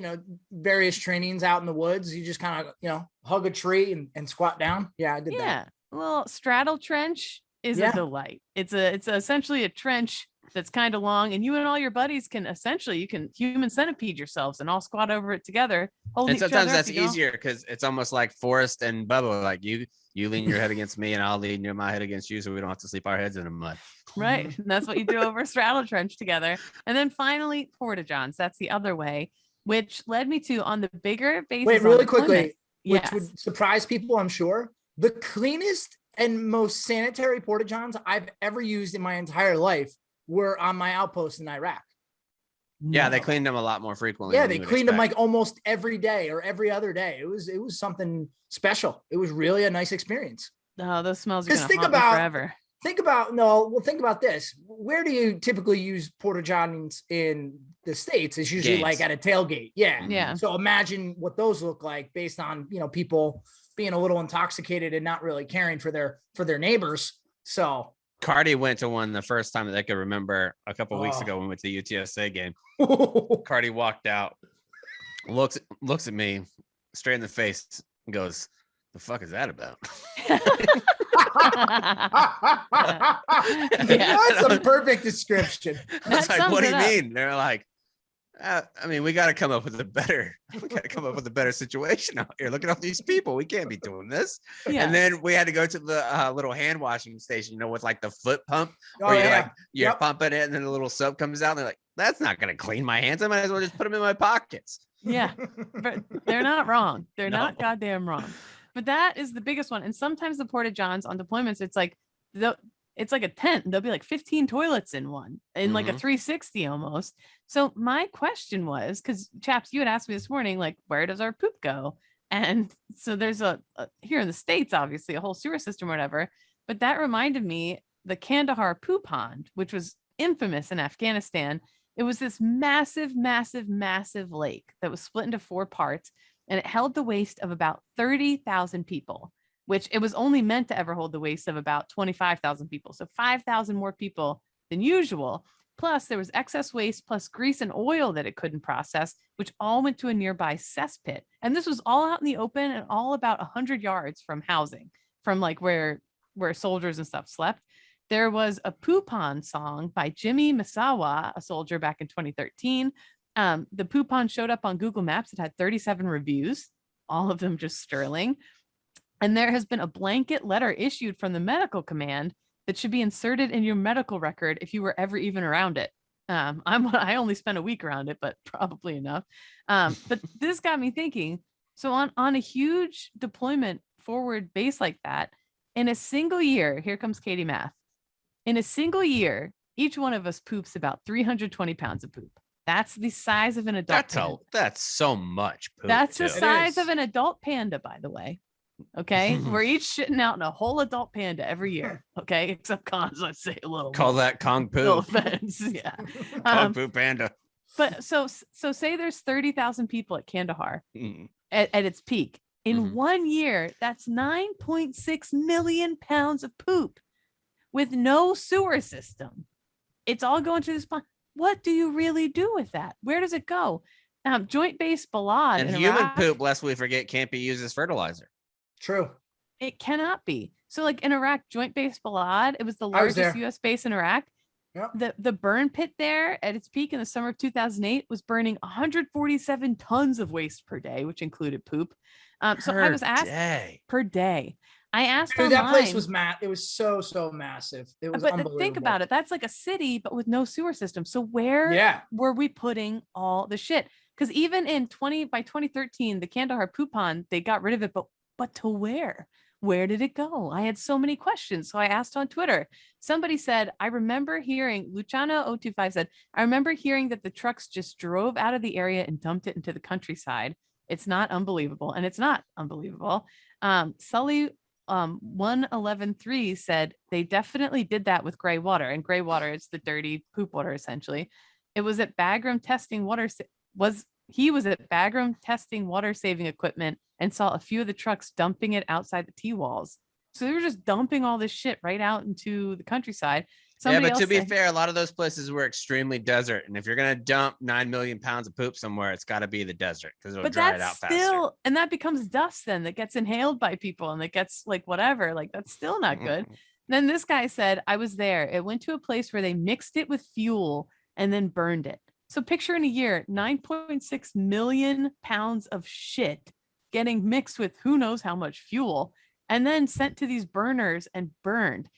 various trainings out in the woods. You just kind of, hug a tree and squat down. Yeah, I did that. Yeah. Well, straddle trench is Yeah. a delight. It's essentially a trench that's kind of long, and you and all your buddies can you can human centipede yourselves and all squat over it together. And sometimes that's easier because it's almost like Forrest and Bubba. Like you lean your head against me and I'll lean my head against you, so we don't have to sleep our heads in the mud. Right. And that's what you do over straddle trench together. And then finally, porta johns. That's the other way, which led me to on the bigger bases. Wait, really quickly, which Yes. would surprise people, I'm sure. The cleanest and most sanitary porta johns I've ever used in my entire life were on my outpost in Iraq. Yeah, they cleaned them a lot more frequently. Yeah, than they you would cleaned them expect. like almost every day or every other day. It was something special. It was really a nice experience. Oh, those smells are 'Cause going to think haunt me about- forever. Think about this. Where do you typically use porta johns in the States? It's usually Games. like at a tailgate. Yeah. Yeah. So imagine what those look like based on, people being a little intoxicated and not really caring for their neighbors. So Cardi went to one the first time that I could remember a couple weeks Oh. ago when we went to the UTSA game. Cardi walked out, looks at me straight in the face, and goes, "The fuck is that about?" That's a perfect description. I was That like, "What do you sums it up. mean?" They're like, we got to come up with a better situation out here. Look at all these people. We can't be doing this." Yeah. And then we had to go to the little hand washing station, with like the foot pump, Oh, where yeah. you're Yep. pumping it, and then the little soap comes out. And they're like, "That's not gonna clean my hands. I might as well just put them in my pockets." Yeah. But they're not wrong. They're No. not goddamn wrong. But that is the biggest one. And sometimes the porta johns on deployments, it's like a tent. There'll be like 15 toilets in one, in like a Mhm. 360 almost. So my question was, because Chaps, you had asked me this morning, like, where does our poop go? And so there's a here in the States, obviously, a whole sewer system or whatever. But that reminded me the Kandahar poo pond, which was infamous in Afghanistan. It was this massive, massive, massive lake that was split into 4 parts, and it held the waste of about 30,000 people, which it was only meant to ever hold the waste of about 25,000 people. So 5,000 more people than usual. Plus there was excess waste plus grease and oil that it couldn't process, which all went to a nearby cesspit. And this was all out in the open and all about 100 yards from housing, from like where soldiers and stuff slept. There was a poo pond song by Jimmy Misawa, a soldier, back in 2013. The poo pond showed up on Google Maps. It had 37 reviews, all of them just sterling. And there has been a blanket letter issued from the medical command that should be inserted in your medical record if you were ever even around it. I only spent a week around it, but probably enough. But this got me thinking. So on a huge deployment forward base like that, in a single year, here comes Katie math. In a single year, each one of us poops about 320 pounds of poop. That's the size of an adult. That's so much poop. That's the too. size of is. an adult panda, by the way. Okay. We're each shitting out in a whole adult panda every year. Okay. Except Cons, I'd say a little. Call more. that Kong No poo. offense. Yeah. Kong poo panda. But so say there's 30,000 people at Kandahar Mm. at its peak. In Mhm. 1 year, that's 9.6 million pounds of poop with no sewer system. It's all going to this pond. What do you really do with that? Where does it go? Joint Base Balad And in human Iraq, poop, lest we forget, can't be used as fertilizer. True. it cannot be. So like in Iraq, Joint Base Balad, it was the I was largest there. US base in Iraq. Yep. The burn pit there at its peak in the summer of 2008 was burning 147 tons of waste per day, which included poop. So I was asked per day. I asked Dude, online, that place was it was so massive. It was but unbelievable. think about it. That's like a city, but with no sewer system. So where Yeah. were we putting all the shit? Because even by 2013, the Kandahar poop pond, they got rid of it, but to where? Where did it go? I had so many questions. So I asked on Twitter. Somebody said, I remember hearing, Luciano025 said, I remember hearing that the trucks just drove out of the area and dumped it into the countryside. It's not unbelievable. And it's not unbelievable. Sully 1113 said they definitely did that with gray water, and gray water is the dirty poop water. Essentially, it was at Bagram testing water was he was at Bagram testing water saving equipment and saw a few of the trucks dumping it outside the T-walls. So they were just dumping all this shit right out into the countryside. Somebody but to else be said- fair, a lot of those places were extremely desert. And if you're going to dump 9 million pounds of poop somewhere, it's got to be the desert because it'll but dry it that's out faster. still, and that becomes dust then that gets inhaled by people and that gets like whatever, like that's still not good. Then this guy said, I was there. It went to a place where they mixed it with fuel and then burned it. So picture in a year, 9.6 million pounds of shit getting mixed with who knows how much fuel and then sent to these burners and burned.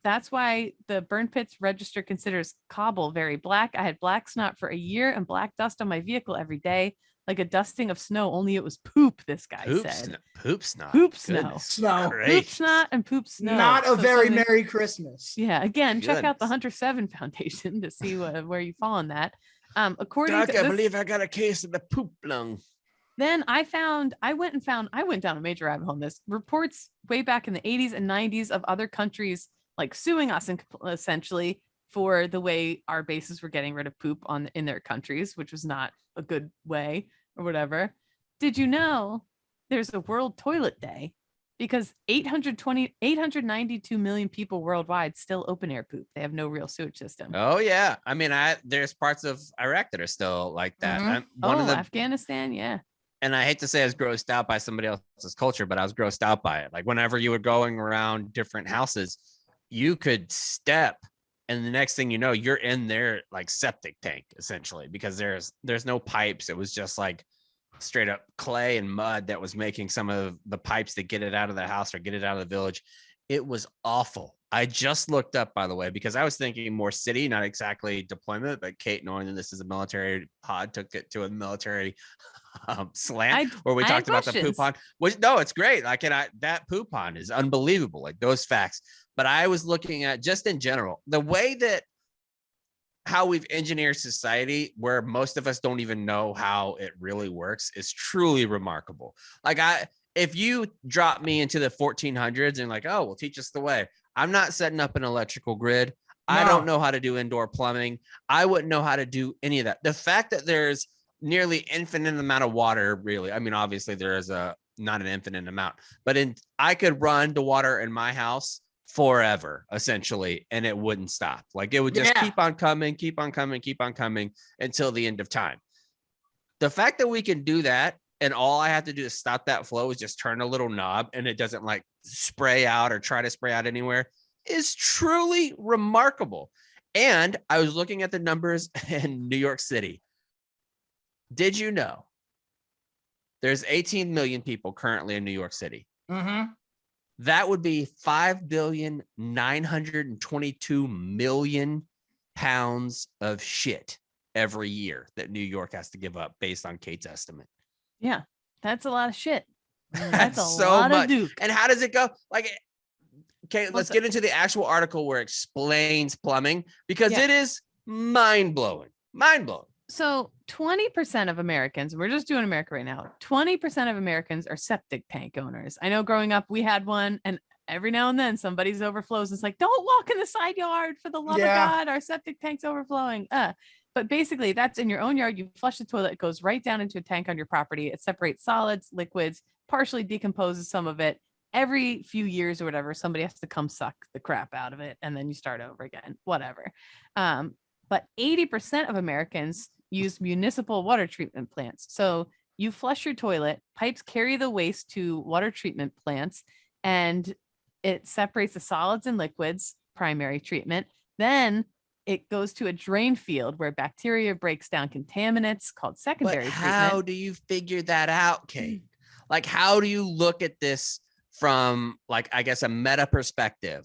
That's why the burn pits register considers cobble very black. I had black snot for a year and black dust on my vehicle every day, like a dusting of snow, only it was poop, this guy said. Poop snot. Poop snow. Goodness Snow. Poop gracious. snot and poop snow. Not a So very something- Merry Christmas. Yeah, again, check out the Goodness. Hunter 7 Foundation to see where you fall on that. According Doc, to I this, believe I got a case of the poop lung. then I went down a major rabbit hole on this. Reports way back in the 80s and 90s of other countries like suing us and essentially for the way our bases were getting rid of poop in their countries, which was not a good way or whatever. Did you know there's a World Toilet Day? Because 892 million people worldwide still open air poop. They have no real sewage system. Oh yeah, I mean, there's parts of Iraq that are still like that. Mhm. One of the, Afghanistan, yeah. and I hate to say I was grossed out by somebody else's culture, but I was grossed out by it. Like whenever you were going around different houses, you could step, and the next thing you know, you're in their like septic tank essentially because there's no pipes. It was just like straight up clay and mud that was making some of the pipes to get it out of the house or get it out of the village. It was awful. I just looked up, by the way, because I was thinking more city, not exactly deployment, but Kate, knowing that this is a military pod, took it to a military slant where we I talked have about the poop questions. pond, which no, it's great. Like, that poop pond is unbelievable, like those facts. But I was looking at just in general, the way that how we've engineered society where most of us don't even know how it really works is truly remarkable. Like if you drop me into the 1400s and like, oh, well, teach us the way. I'm not setting up an electrical grid. I don't know how to do indoor plumbing. I wouldn't know how to do any of that. The fact that there's nearly infinite amount of water, really. I mean, obviously there is not an infinite amount, but I could run the water in my house forever essentially, and it wouldn't stop. Like it would just keep on coming until the end of time. The fact that we can do that and all I have to do to stop that flow is just turn a little knob and it doesn't like spray out or try to spray out anywhere is truly remarkable. And I was looking at the numbers in New York City. Did you know there's 18 million people currently in New York City? Mm-hmm. That would be 5,922,000,000 pounds of shit every year that New York has to give up based on Kate's estimate. Yeah, that's a lot of shit. That's a so lot much. of Duke. And how does it go? Like, okay, let's Listen. get into the actual article where it explains plumbing because Yeah. it is mind-blowing. Mind-blowing. So 20% of Americans, we're just doing America right now, 20% of Americans are septic tank owners. I know growing up, we had one, and every now and then somebody's overflows. It's like, don't walk in the side yard for the love of God. Our septic tank's overflowing. But basically, that's in your own yard. You flush the toilet, it goes right down into a tank on your property. It separates solids, liquids, partially decomposes some of it. Every few years or whatever, somebody has to come suck the crap out of it, and then you start over again, whatever. But 80% of Americans use municipal water treatment plants. So you flush your toilet, pipes carry the waste to water treatment plants, and it separates the solids and liquids, primary treatment. Then it goes to a drain field where bacteria breaks down contaminants called secondary But treatment. how do you figure that out, Kate? Like, how do you look at this from, like, I guess, a meta perspective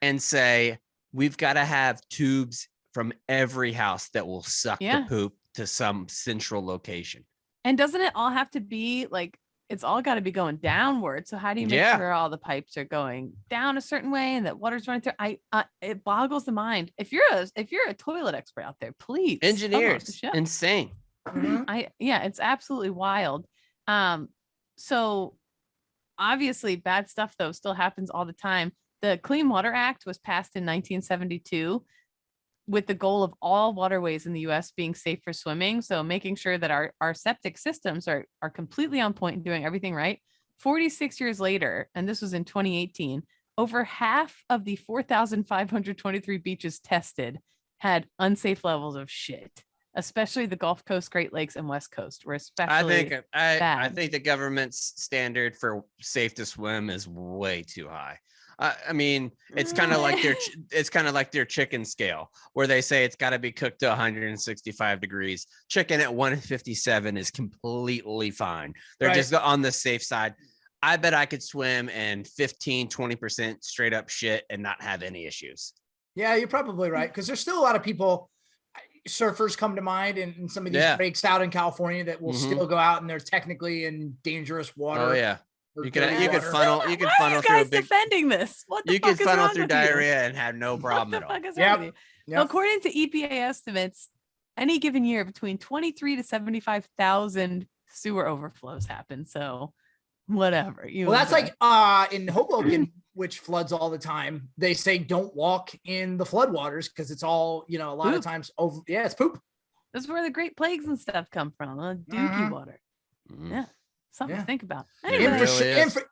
and say, we've got to have tubes from every house that will suck the poop to some central location? And doesn't it all have to be like, it's all got to be going downward? So how do you make sure all the pipes are going down a certain way and that water's running through? It boggles the mind. If you're a toilet expert out there, please, engineers, insane. It's absolutely wild. So obviously bad stuff though still happens all the time. The Clean Water Act was passed in 1972. with the goal of all waterways in the US being safe for swimming. So making sure that our septic systems are completely on point and doing everything right. 46 years later, and this was in 2018, over half of the 4,523 beaches tested had unsafe levels of shit, especially the Gulf Coast, Great Lakes, and West Coast were especially I bad. think the government's standard for safe to swim is way too high. I mean, it's kind of like their chicken scale where they say it's got to be cooked to 165 degrees. Chicken at 157 is completely fine. They're just on the safe side. I bet I could swim in 15-20% straight up shit and not have any issues. Yeah, you're probably right. Because there's still a lot of people, surfers come to mind, and some of these breaks out in California that will still go out and they're technically in dangerous water. Oh yeah. You could funnel through a big defending this. What the you fuck could is funnel wrong through with diarrhea you? and have no problem at all. What the fuck is wrong with you? Well, according to EPA estimates, any given year between 23 to 75,000 sewer overflows happen. So whatever. Well, that's like in Hoboken, which floods all the time. They say don't walk in the floodwaters because it's all, a lot of times over. Yeah, it's poop. That's where the Great Plagues and stuff come from. Dookie water. Yeah. Something to think about. Anyway.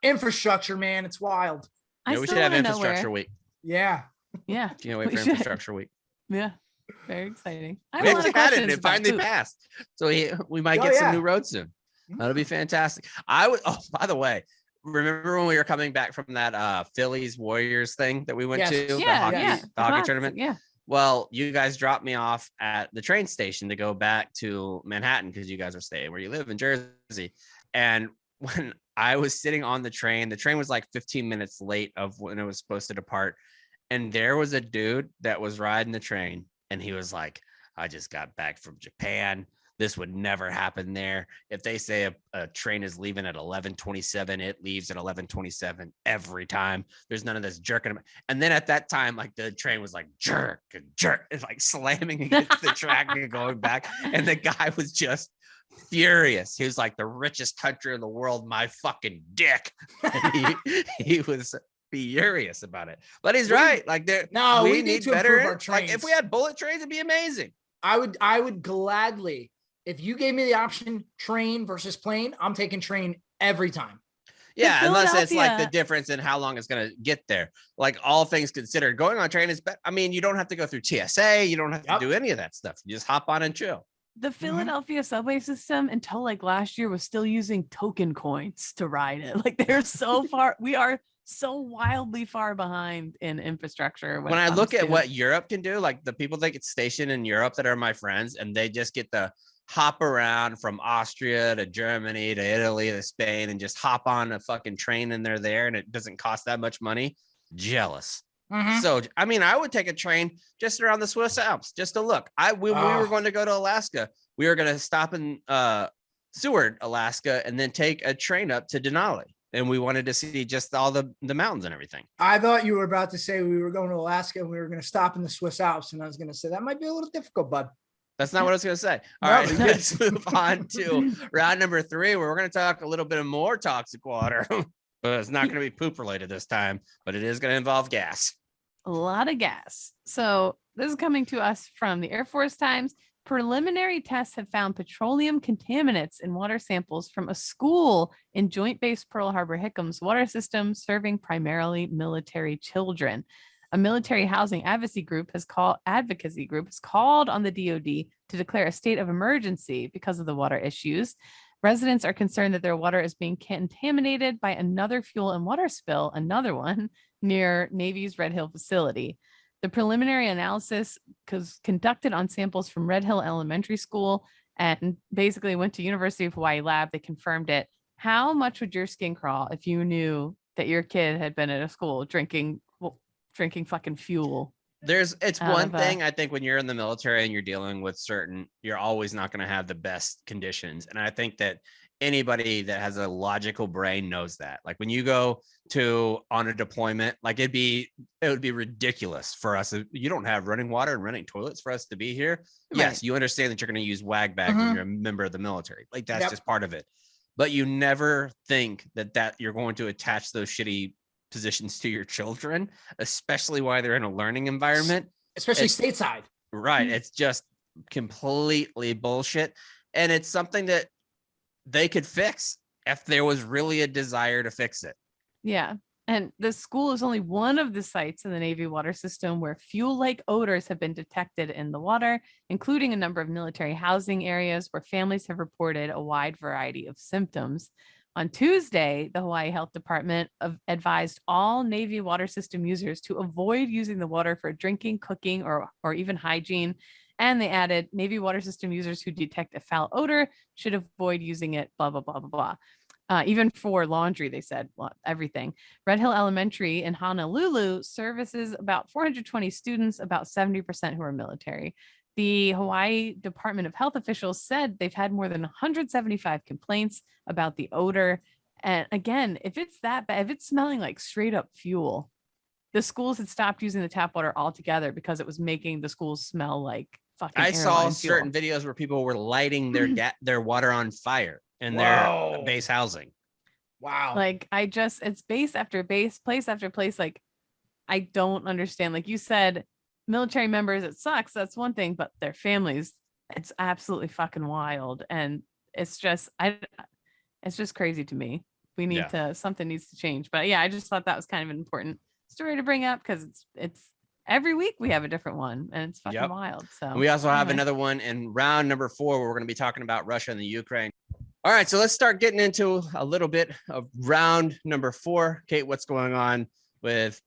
Infrastructure, man. It's wild. Yeah, we should have infrastructure week. Yeah. Yeah. Can't wait for infrastructure week. Yeah. Very exciting. We actually had it and it finally passed. So we might get some new roads soon. That'll be fantastic. Oh, by the way, remember when we were coming back from that Phillies Warriors thing that we went to? The hockey tournament? Yeah. Well, you guys dropped me off at the train station to go back to Manhattan because you guys are staying where you live in Jersey. And when I was sitting on the train was like 15 minutes late of when it was supposed to depart. And there was a dude that was riding the train. And he was like, I just got back from Japan. This would never happen there. If they say a train is leaving at 11:27, it leaves at 11:27 every time. There's none of this jerking. And then at that time, like the train was like jerk and jerk, and like slamming against the track and going back. And the guy was just furious. He was like, the richest country in the world, my fucking dick. He was furious about it. But he's right. Like we need to better our trains. Like if we had bullet trains, it'd be amazing. I would gladly. If you gave me the option train versus plane, I'm taking train every time. Yeah, unless it's like the difference in how long it's going to get there. Like all things considered, going on train is better. I mean, you don't have to go through TSA. You don't have to do any of that stuff. You just hop on and chill. The Philadelphia subway system until like last year was still using token coins to ride it. Like they're so far. We are so wildly far behind in infrastructure. When I look at what Europe can do, like the people that get stationed in Europe that are my friends, and they just get the hop around from Austria to Germany to Italy to Spain and just hop on a fucking train and they're there and it doesn't cost that much money. Jealous. So, I mean, I would take a train just around the Swiss Alps just to look. We were going to go to Alaska. We were going to stop in Seward, Alaska, and then take a train up to Denali. And we wanted to see just all the mountains and everything. I thought you were about to say we were going to Alaska and we were going to stop in the Swiss Alps. And I was going to say that might be a little difficult, bud. That's not what I was going to say. All right, let's move on to round number 3, where we're going to talk a little bit more toxic water, but it's not going to be poop related this time, but it is going to involve gas. A lot of gas. So this is coming to us from the Air Force Times. Preliminary tests have found petroleum contaminants in water samples from a school in Joint Base Pearl Harbor Hickams water system serving primarily military children. A military housing advocacy group has called on the DoD to declare a state of emergency because of the water issues. Residents are concerned that their water is being contaminated by another fuel and water spill, another one, near Navy's Red Hill facility. The preliminary analysis was conducted on samples from Red Hill Elementary School and basically went to University of Hawaii lab. They confirmed it. How much would your skin crawl if you knew that your kid had been at a school drinking fucking fuel? It's one thing, I think, when you're in the military and you're dealing with you're always not going to have the best conditions. And I think that anybody that has a logical brain knows that. Like when you go on a deployment, like it would be ridiculous for us. You don't have running water and running toilets for us to be here. Right. Yes, you understand that you're going to use wag bag when you're a member of the military. Like that's just part of it. But you never think that you're going to attach those shitty positions to your children, especially while they're in a learning environment, especially stateside. Right. It's just completely bullshit. And it's something that they could fix if there was really a desire to fix it. Yeah. And the school is only one of the sites in the Navy water system where fuel-like odors have been detected in the water, including a number of military housing areas where families have reported a wide variety of symptoms. On Tuesday, the Hawaii Health Department advised all Navy water system users to avoid using the water for drinking, cooking, or even hygiene. And they added Navy water system users who detect a foul odor should avoid using it, blah, blah, blah, blah, blah. Even for laundry, they said, well, everything. Red Hill Elementary in Honolulu services about 420 students, about 70% who are military. The Hawaii Department of Health officials said they've had more than 175 complaints about the odor. And again, if it's that bad, if it's smelling like straight up fuel, the schools had stopped using the tap water altogether because it was making the schools smell like fucking I saw airline fuel. certain videos where people were lighting their water on fire in their base housing. Wow. Like it's base after base, place after place. Like I don't understand. Like you said, military members, it sucks. That's one thing, but their families, it's absolutely fucking wild. And it's just crazy to me. We need something needs to change. But yeah, I just thought that was kind of an important story to bring up because it's every week we have a different one and it's fucking wild. So we also have another one in round number 4 where we're going to be talking about Russia and the Ukraine. All right, so let's start getting into a little bit of round number 4. Kate, what's going on with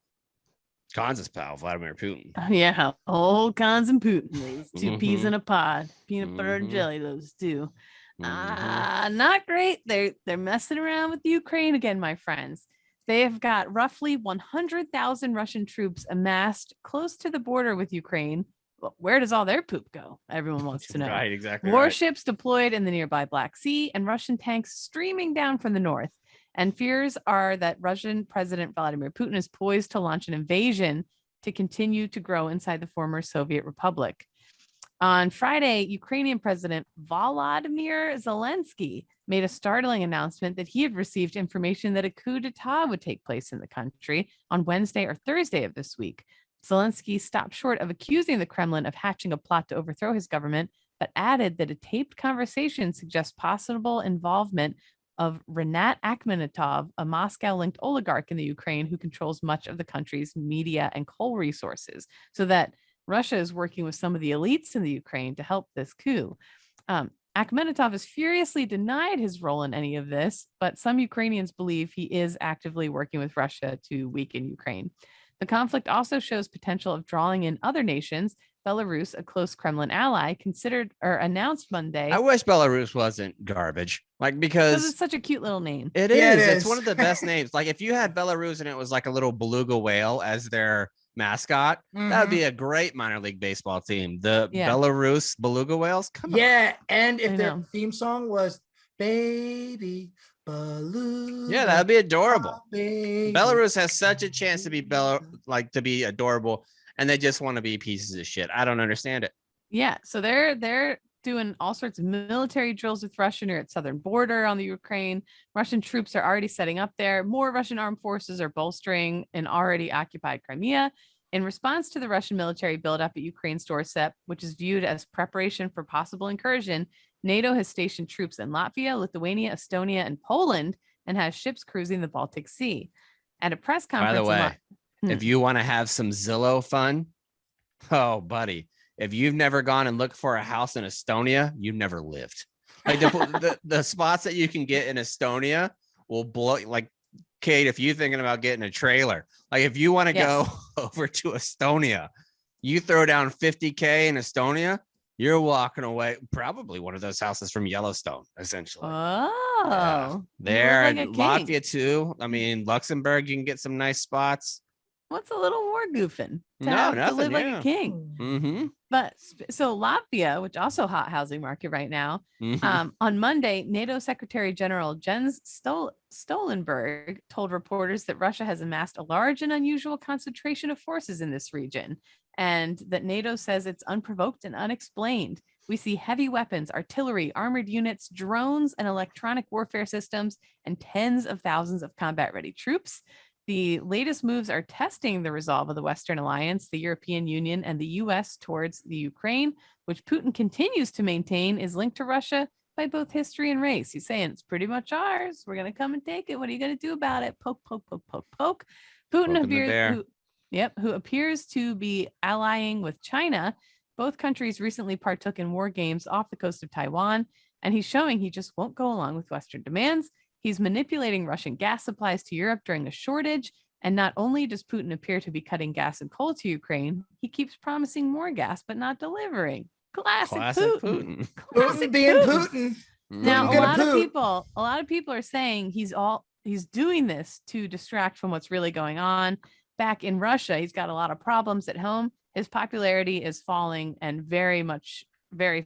Kansas pal Vladimir Putin? Yeah, old Kans and Putin, those 2 peas in a pod, peanut butter and jelly, those 2. Not great. They're messing around with Ukraine again, my friends. They have got roughly 100,000 Russian troops amassed close to the border with Ukraine. Well, where does all their poop go? Everyone wants to know. Right, exactly. Warships deployed in the nearby Black Sea and Russian tanks streaming down from the north. And fears are that Russian President Vladimir Putin is poised to launch an invasion to continue to grow inside the former Soviet Republic. On Friday, Ukrainian President Volodymyr Zelensky made a startling announcement that he had received information that a coup d'etat would take place in the country on Wednesday or Thursday of this week. Zelensky stopped short of accusing the Kremlin of hatching a plot to overthrow his government, but added that a taped conversation suggests possible involvement of Renat Akhmenitov, a Moscow-linked oligarch in the Ukraine who controls much of the country's media and coal resources, so that Russia is working with some of the elites in the Ukraine to help this coup. Akhmenitov has furiously denied his role in any of this, but some Ukrainians believe he is actively working with Russia to weaken Ukraine. The conflict also shows potential of drawing in other nations. Belarus, a close Kremlin ally, considered or announced Monday. I wish Belarus wasn't garbage, because it's such a cute little name. It is. It's one of the best names. Like if you had Belarus and it was like a little beluga whale as their mascot, that would be a great minor league baseball team. The Belarus beluga whales. Come on. Yeah, and if their theme song was "Baby Beluga," that'd be adorable. Belarus has such a chance to be to be adorable, and they just want to be pieces of shit. I don't understand it. Yeah, so they're doing all sorts of military drills with Russia near its southern border on the Ukraine. Russian troops are already setting up there. More Russian armed forces are bolstering an already occupied Crimea. In response to the Russian military buildup at Ukraine's doorstep, which is viewed as preparation for possible incursion, NATO has stationed troops in Latvia, Lithuania, Estonia, and Poland, and has ships cruising the Baltic Sea. At a press conference, by the way, if you want to have some Zillow fun, oh, buddy, if you've never gone and looked for a house in Estonia, you've never lived. Like the spots that you can get in Estonia will blow. Like, Kate, if you're thinking about getting a trailer, like if you want to go over to Estonia, you throw down $50K in Estonia, you're walking away. Probably one of those houses from Yellowstone, essentially. Oh, there and Latvia too. I mean, Luxembourg, you can get some nice spots. What's a little more goofing? To live like a king. Mm-hmm. But so Latvia, which also hot housing market right now, on Monday, NATO Secretary General Jens Stoltenberg told reporters that Russia has amassed a large and unusual concentration of forces in this region, and that NATO says it's unprovoked and unexplained. We see heavy weapons, artillery, armored units, drones, and electronic warfare systems, and tens of thousands of combat-ready troops. The latest moves are testing the resolve of the Western alliance, the European Union, and the US towards the Ukraine, which Putin continues to maintain is linked to Russia by both history and race. He's saying it's pretty much ours. We're going to come and take it. What are you going to do about it? Poke, poke, poke, poke, poke. Putin who appears to be allying with China. Both countries recently partook in war games off the coast of Taiwan, and he's showing he just won't go along with Western demands. He's manipulating Russian gas supplies to Europe during a shortage. And not only does Putin appear to be cutting gas and coal to Ukraine, he keeps promising more gas, but not delivering. Classic Putin. Putin being Putin. Now, a lot of people are saying he's doing this to distract from what's really going on. Back in Russia, he's got a lot of problems at home. His popularity is falling and very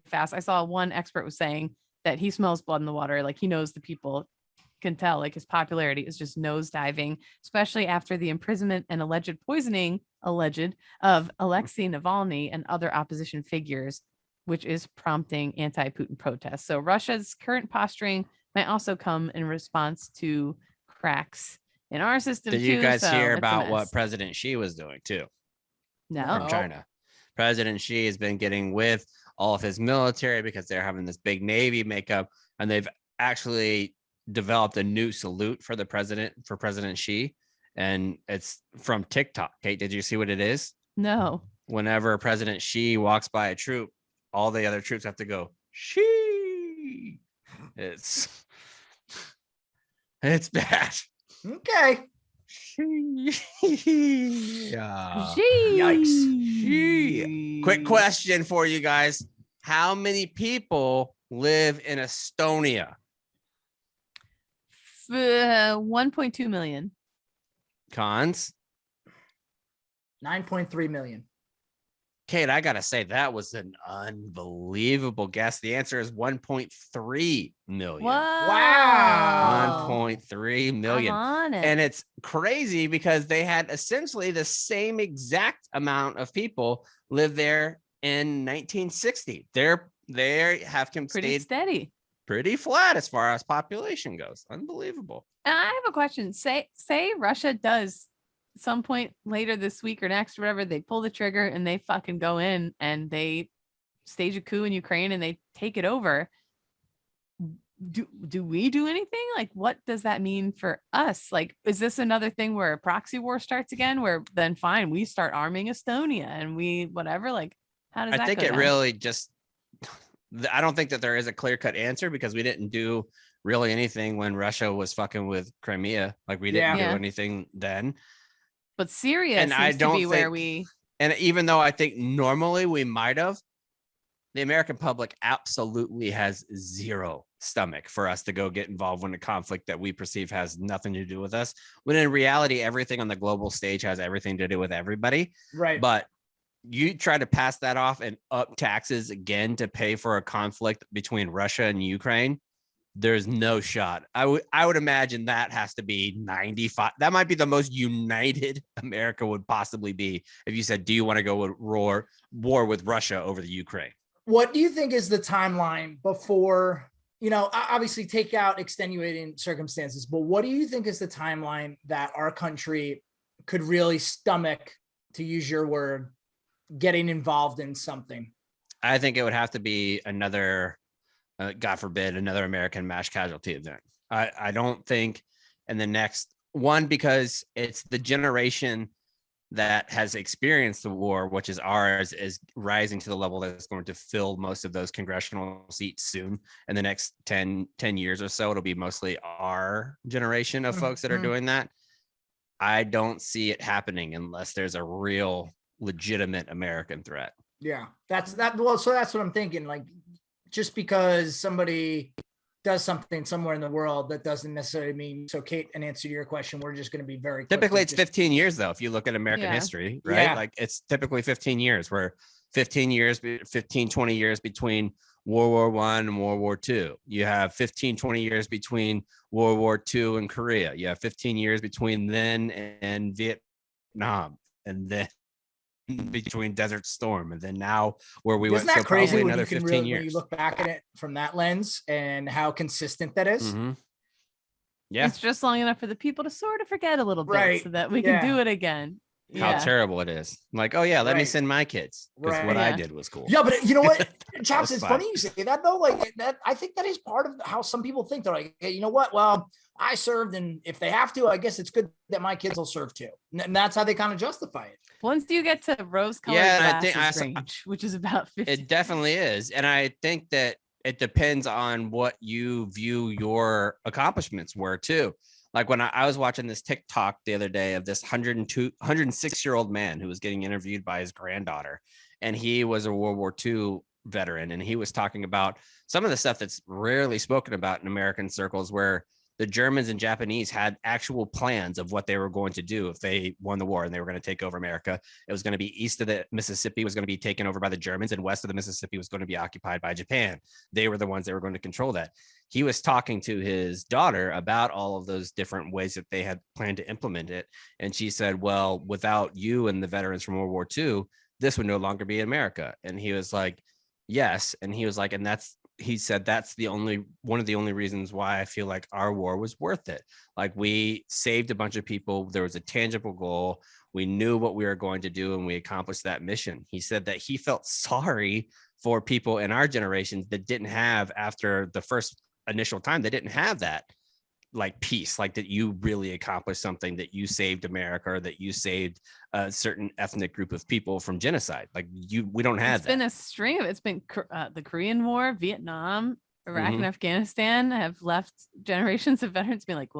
fast. I saw one expert was saying that he smells blood in the water. Like he knows the people can tell, like his popularity is just nosediving, especially after the imprisonment and alleged poisoning of Alexei Navalny and other opposition figures, which is prompting anti-Putin protests. So Russia's current posturing might also come in response to cracks in our system. Did you guys hear about what President Xi was doing too? No. From China. President Xi has been getting with all of his military because they're having this big Navy makeup, and they've actually developed a new salute for President Xi, and it's from TikTok. Kate, did you see what it is? No. Whenever President Xi walks by a troop, all the other troops have to go Xi. It's bad. Okay. Yeah. Yikes. Quick question for you guys. How many people live in Estonia? 1.2 million. Cons? 9.3 million. Kate, I gotta say that was an unbelievable guess. The answer is 1.3 million. Wow. 1.3 million. I'm on it. And it's crazy because they had essentially the same exact amount of people live there in 1960. They have pretty steady, pretty flat as far as population goes. Unbelievable. And I have a question. Say Russia does some point later this week or next, or whatever, they pull the trigger and they fucking go in and they stage a coup in Ukraine and they take it over. Do we do anything? Like, what does that mean for us? Like, is this another thing where a proxy war starts again, where then fine, we start arming Estonia and we whatever? Like, how does that think go it down? really just, I don't think that there is a clear-cut answer because we didn't do really anything when Russia was fucking with Crimea. Like, we didn't do anything then. But Syria seems to be where we... And even though I think normally we might have, the American public absolutely has zero stomach for us to go get involved in a conflict that we perceive has nothing to do with us. When in reality, everything on the global stage has everything to do with everybody. Right. But you try to pass that off and up taxes again to pay for a conflict between Russia and Ukraine, there's no shot. I would imagine that has to be 95. That might be the most united America would possibly be if you said, do you want to go with war with Russia over the Ukraine? What do you think is the timeline before, obviously take out extenuating circumstances, but what do you think is the timeline that our country could really stomach, to use your word, getting involved in something? I think it would have to be another, God forbid, another American mass casualty event. I don't think in the next one, because it's the generation that has experienced the war, which is ours, is rising to the level that's going to fill most of those congressional seats soon. In the next 10 years or so, it'll be mostly our generation of folks that are doing that. I don't see it happening unless there's a real legitimate American threat. Yeah, that's that. Well, so that's what I'm thinking. Like, just because somebody does something somewhere in the world, that doesn't necessarily mean. So, Kate, in answer to your question, we're just going to be very typically it's 15 years though. If you look at American history, right? Yeah. Like it's typically 15 years, where 20 years between World War I and World War II. You have 20 years between World War II and Korea. You have 15 years between then and Vietnam, and then between Desert Storm, and then now where we went. Isn't that crazy when another you can 15 really, years. when you look back at it from that lens and how consistent that is? Mm-hmm. Yeah. It's just long enough for the people to sort of forget a little bit Right. so that we Yeah. can do it again. How Yeah. terrible it is. I'm like, oh yeah, let me Right. send my kids because what I Yeah. did was cool. Yeah, but you know what, That Chaps, was it's fine. funny you say that though. Like that, I think that is part of how some people think. They're like, hey, you know what? Well, I served, and if they have to, I guess it's good that my kids will serve too. And that's how they kind of justify it. Once you get to rose-colored Yeah, and I glasses think range, which is about 50. It definitely is. And I think that it depends on what you view your accomplishments were too. Like when I was watching this TikTok the other day of this 106-year-old man who was getting interviewed by his granddaughter. And he was a World War II veteran. And he was talking about some of the stuff that's rarely spoken about in American circles, where the Germans and Japanese had actual plans of what they were going to do if they won the war and they were going to take over America. It was going to be east of the Mississippi was going to be taken over by the Germans, and west of the Mississippi was going to be occupied by Japan. They were the ones that were going to control that. He was talking to his daughter about all of those different ways that they had planned to implement it. And she said, well, without you and the veterans from World War II, this would no longer be America. And he was like, yes. And he was like, and he said that's one of the only reasons why I feel like our war was worth it. Like we saved a bunch of people. There was a tangible goal. We knew what we were going to do, and we accomplished that mission. He said that he felt sorry for people in our generations that didn't have, after the first initial time, they didn't have that like peace, like that you really accomplished something, that you saved America, or that you saved a certain ethnic group of people from genocide. Like we don't have It's been a string of, it's been the Korean War, Vietnam, Iraq, Mhm. and Afghanistan have left generations of veterans being like,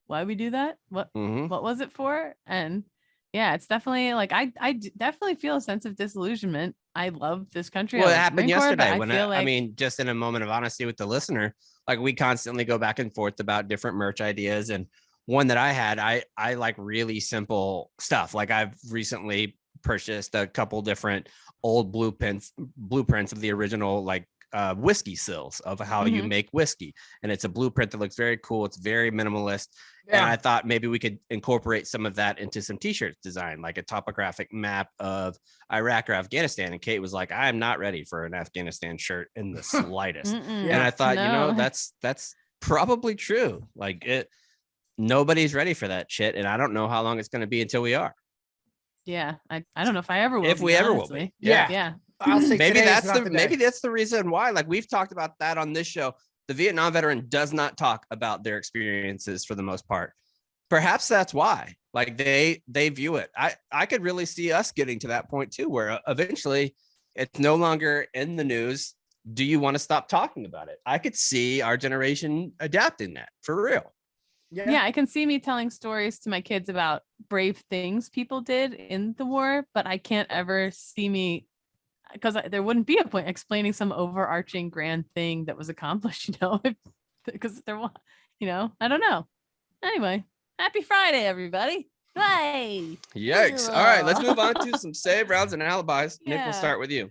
why we do that? What was it for? And yeah, it's definitely like, I definitely feel a sense of disillusionment. I love this country. Well, I it love happened Marine Corps, but yesterday I when feel I mean, just in a moment of honesty with the listener, like we constantly go back and forth about different merch ideas. And one that I had, I like really simple stuff. Like I've recently purchased a couple different old blueprints of the original, like whiskey sills of how you make whiskey. And it's a blueprint that looks very cool. It's very minimalist. And I thought maybe we could incorporate some of that into some t-shirts design, like a topographic map of Iraq or Afghanistan. And Kate was like, I am not ready for an Afghanistan shirt in the slightest. And I thought, you know, that's probably true. Like nobody's ready for that shit. And I don't know how long it's going to be until we are. Yeah. I don't know if I ever will. If we ever will be. Yeah. Yeah. I'll say maybe today is that's not the day. maybe that's the reason why. Like we've talked about that on this show. The Vietnam veteran does not talk about their experiences for the most part. Perhaps that's why. Like they view it. I could really see us getting to that point too, where eventually it's no longer in the news. Do you want to stop talking about it? I could see our generation adapting that for real. Yeah, I can see me telling stories to my kids about brave things people did in the war, but I can't ever see me, because there wouldn't be a point explaining some overarching grand thing that was accomplished, you know, because there was, you know, I don't know. Anyway, happy Friday, everybody. Bye. Yikes. All right, let's move on to some save rounds and alibis. Nick, Yeah. we'll start with you.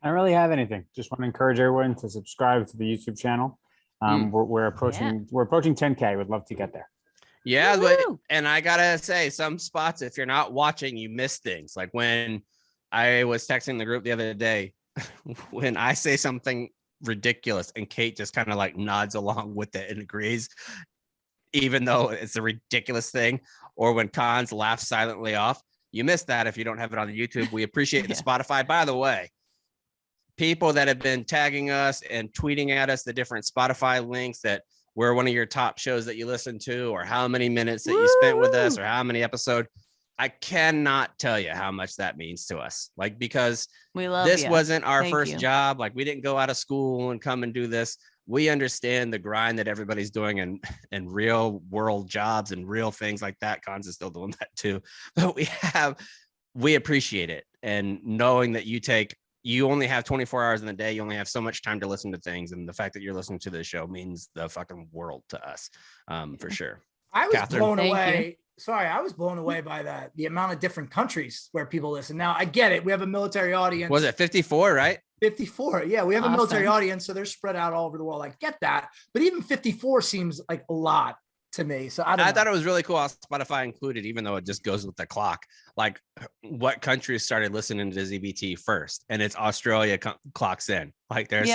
I don't really have anything. Just want to encourage everyone to subscribe to the YouTube channel. We're approaching 10K. Would love to get there. Yeah, but, Woo-hoo. and I gotta say, some spots, if you're not watching, you miss things. Like when I was texting the group the other day, when I say something ridiculous and Kate just kind of like nods along with it and agrees, even though it's a ridiculous thing, or when Cons laughs silently off, you miss that if you don't have it on the YouTube. We appreciate the Spotify. By the way, people that have been tagging us and tweeting at us the different Spotify links that we're one of your top shows that you listen to, or how many minutes that you spent with us, or how many episodes. I cannot tell you how much that means to us. Like, because We love this ya. wasn't our Thank first you. job. Like we didn't go out of school and come and do this. We understand the grind that everybody's doing and real world jobs and real things like that. Cons is still doing that too. But we appreciate it. And knowing that you only have 24 hours in the day, you only have so much time to listen to things. And the fact that you're listening to this show means the fucking world to us, for sure. I was Catherine. blown Thank away. Sorry, I was blown away by the amount of different countries where people listen. Now I get it. We have a military audience. Was it 54, right? 54? Yeah, we have a military Awesome. audience, so they're spread out all over the world. I get that, but even 54 seems like a lot. to me. So I don't know. thought it was really cool how Spotify included, even though it just goes with the clock, like what countries started listening to ZBT first, and it's Australia clocks in. Like there's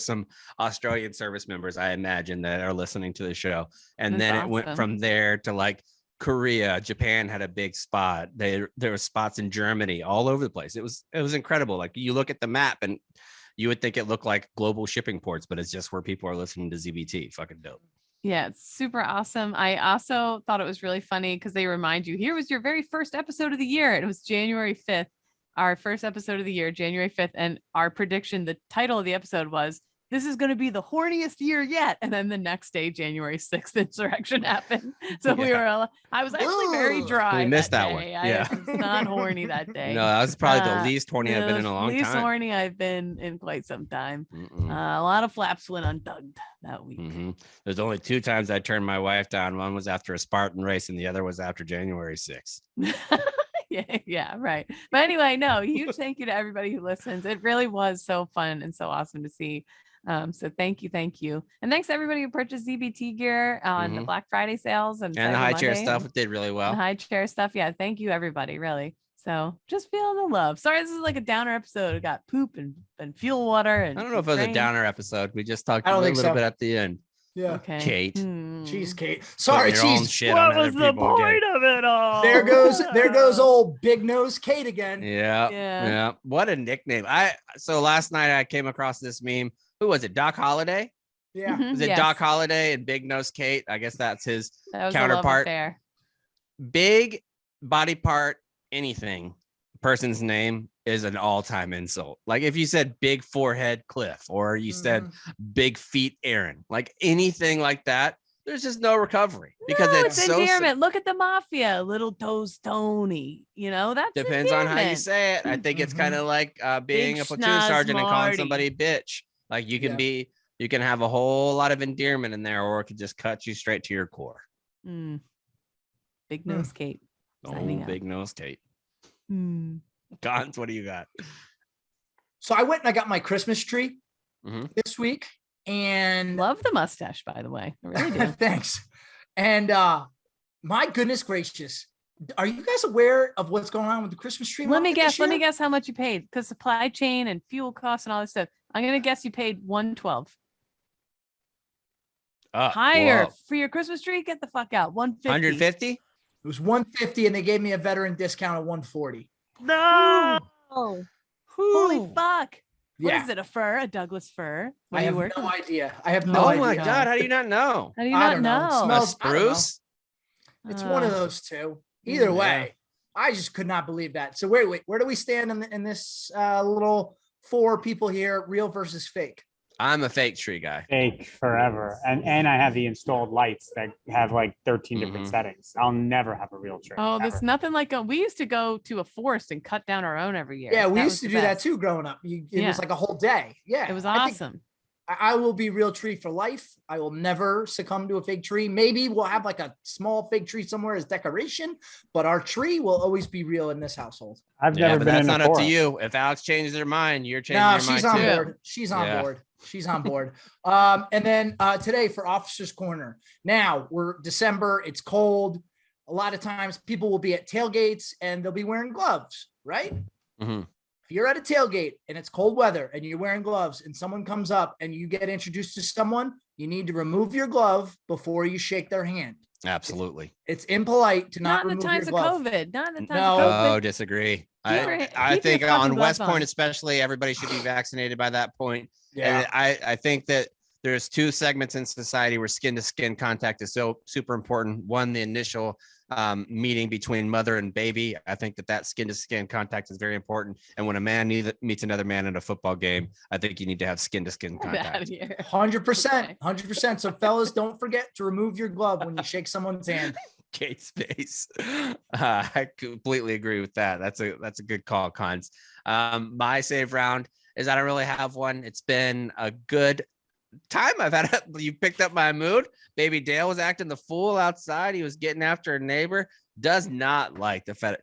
some Australian service members, I imagine, that are listening to the show, and That's then awesome. it went from there to like Korea, Japan had a big spot. There were spots in Germany, all over the place. It was incredible. Like you look at the map and you would think it looked like global shipping ports, but it's just where people are listening to ZBT. Fucking dope. Yeah, it's super awesome. I also thought it was really funny because they remind you, here was your very first episode of the year. It was January 5th, our first episode of the year, January 5th. And our prediction, the title of the episode was, this is going to be the horniest year yet. And then the next day, January 6th, insurrection happened. So I was actually very dry. We missed that day. one. I Yeah. was not horny that day. No, that was probably the least horny I've been in a long least time. horny I've been in quite some time. A lot of flaps went undug that week. There's only 2 times I turned my wife down. One was after a Spartan race and the other was after January 6th. yeah, right. But anyway, no, huge thank you to everybody who listens. It really was so fun and so awesome to see. So thank you. And thanks to everybody who purchased ZBT gear on the Black Friday sales and the Cyber high chair Monday. stuff. It did really well. The high chair stuff. Yeah. Thank you, everybody. Really. So just feeling the love. Sorry, this is like a downer episode. It got poop and fuel water. And I don't know if it was a rain. downer episode. We just talked I a don't little think so. bit at the end. Yeah. Okay. Kate. Jeez, Kate. Sorry, Putting your own jeez. shit What on was other the people again. point of it all? There goes old big nose Kate again. Yeah. What a nickname. So last night I came across this meme. Who was it? Doc Holliday? Yeah. Was it Doc Holliday and Big Nose Kate? I guess that's his That was counterpart. A love affair. Big body part, anything, person's name is an all-time insult. Like if you said big forehead Cliff, or you said big feet Aaron, like anything like that, there's just no recovery because No, it's it's so endearment. Look at the mafia, little toes Tony. You know, that's depends on how you endearment. say it. I think it's kind of like being Big a platoon schnoz sergeant and calling Marty. somebody bitch. Like you can have a whole lot of endearment in there, or it could just cut you straight to your core. Big nose Kate. Signing out. Big Nose Kate. Cons, what do you got? So I went and I got my Christmas tree this week, and love the mustache, by the way. I really do. thanks. And my goodness gracious, are you guys aware of what's going on with the Christmas tree? Let me market this guess. Let me year? guess how much you paid, because supply chain and fuel costs and all this stuff. I'm gonna guess you paid $112. Higher for your Christmas tree. Get the fuck out. 150. 150. It was 150, and they gave me a veteran discount of 140. No. Holy fuck. What Yeah. is it? A fir? A Douglas fir? What I are you have working? no idea. I have no Oh idea. my God. How do you not know? How do you I not don't know. It know? smells- I don't know. Spruce. It's one of those two. Either Yeah. way, I just could not believe that. So wait, where do we stand in this little 4 people here, real versus fake? I'm a fake tree guy. Fake forever. And I have the installed lights that have like 13 different settings. I'll never have a real tree. Oh, ever. there's nothing like we used to go to a forest and cut down our own every year. Yeah, we That used was to the do that best. too growing up. It Yeah. was like a whole day. Yeah. It was I think awesome. I will be real tree for life. I will never succumb to a fake tree. Maybe we'll have like a small fake tree somewhere as decoration, but our tree will always be real in this household. I've Yeah, never but been that's in not a up forest. to you. If Alex changes her mind, you're changing No, your she's mind on too. board. She's on Yeah. board. She's on board. And then today for Officer's Corner. Now we're December. It's cold. A lot of times people will be at tailgates and they'll be wearing gloves, right? If you're at a tailgate and it's cold weather and you're wearing gloves and someone comes up and you get introduced to someone, you need to remove your glove before you shake their hand. Absolutely. It's impolite to Not not in the remove times your of glove. COVID. Not in the times No. of COVID. Oh, disagree. your- I keep think your fucking on West gloves Point, on. especially, everybody should be vaccinated by that point. Yeah. And I think that there's 2 segments in society where skin to skin contact is so super important. One, the initial meeting between mother and baby. I think that skin to skin contact is very important. And when a man meets another man in a football game, I think you need to have skin to skin Get out of contact. here. 100%. 100%. So fellas, don't forget to remove your glove when you shake someone's hand. Kate Space. I completely agree with that. That's a good call, Cons. My save round is I don't really have one. It's been a good time. You picked up my mood. Baby Dale was acting the fool outside. He was getting after a neighbor. Does not like the FedEx.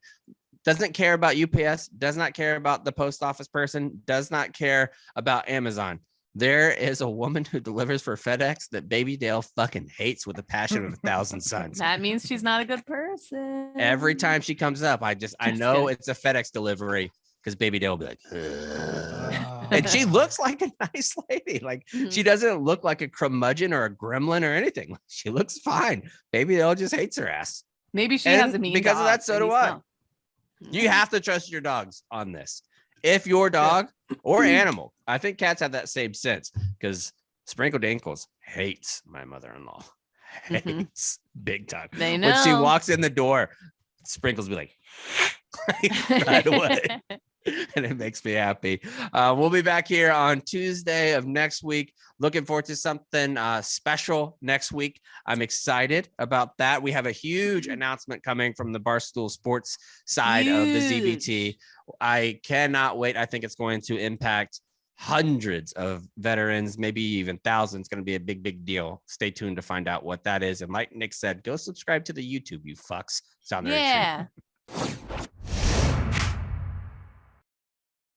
Doesn't care about UPS. Does not care about the post office person. Does not care about Amazon. There is a woman who delivers for FedEx that Baby Dale fucking hates with the passion of 1,000 suns. That means she's not a good person. Every time she comes up, I Just know kidding. it's a FedEx delivery because Baby Dale will be like, "Ugh." And she looks like a nice lady. Like she doesn't look like a curmudgeon or a gremlin or anything. She looks fine. Baby Dale just hates her ass. Maybe she And has a mean because of dog that, so do he's I. not. You have to trust your dogs on this. If your dog or animal, I think cats have that same sense because Sprinkled Dinkles hates my mother-in-law. Hates big time. They know. When she walks in the door, Sprinkles be like right away. And it makes me happy. We'll be back here on Tuesday of next week. Looking forward to something special next week. I'm excited about that. We have a huge announcement coming from the Barstool Sports side of the ZBT. I cannot wait. I think it's going to impact hundreds of veterans, maybe even thousands. It's going to be a big, big deal. Stay tuned to find out what that is. And like Nick said, go subscribe to the YouTube, you fucks. Sound Yeah.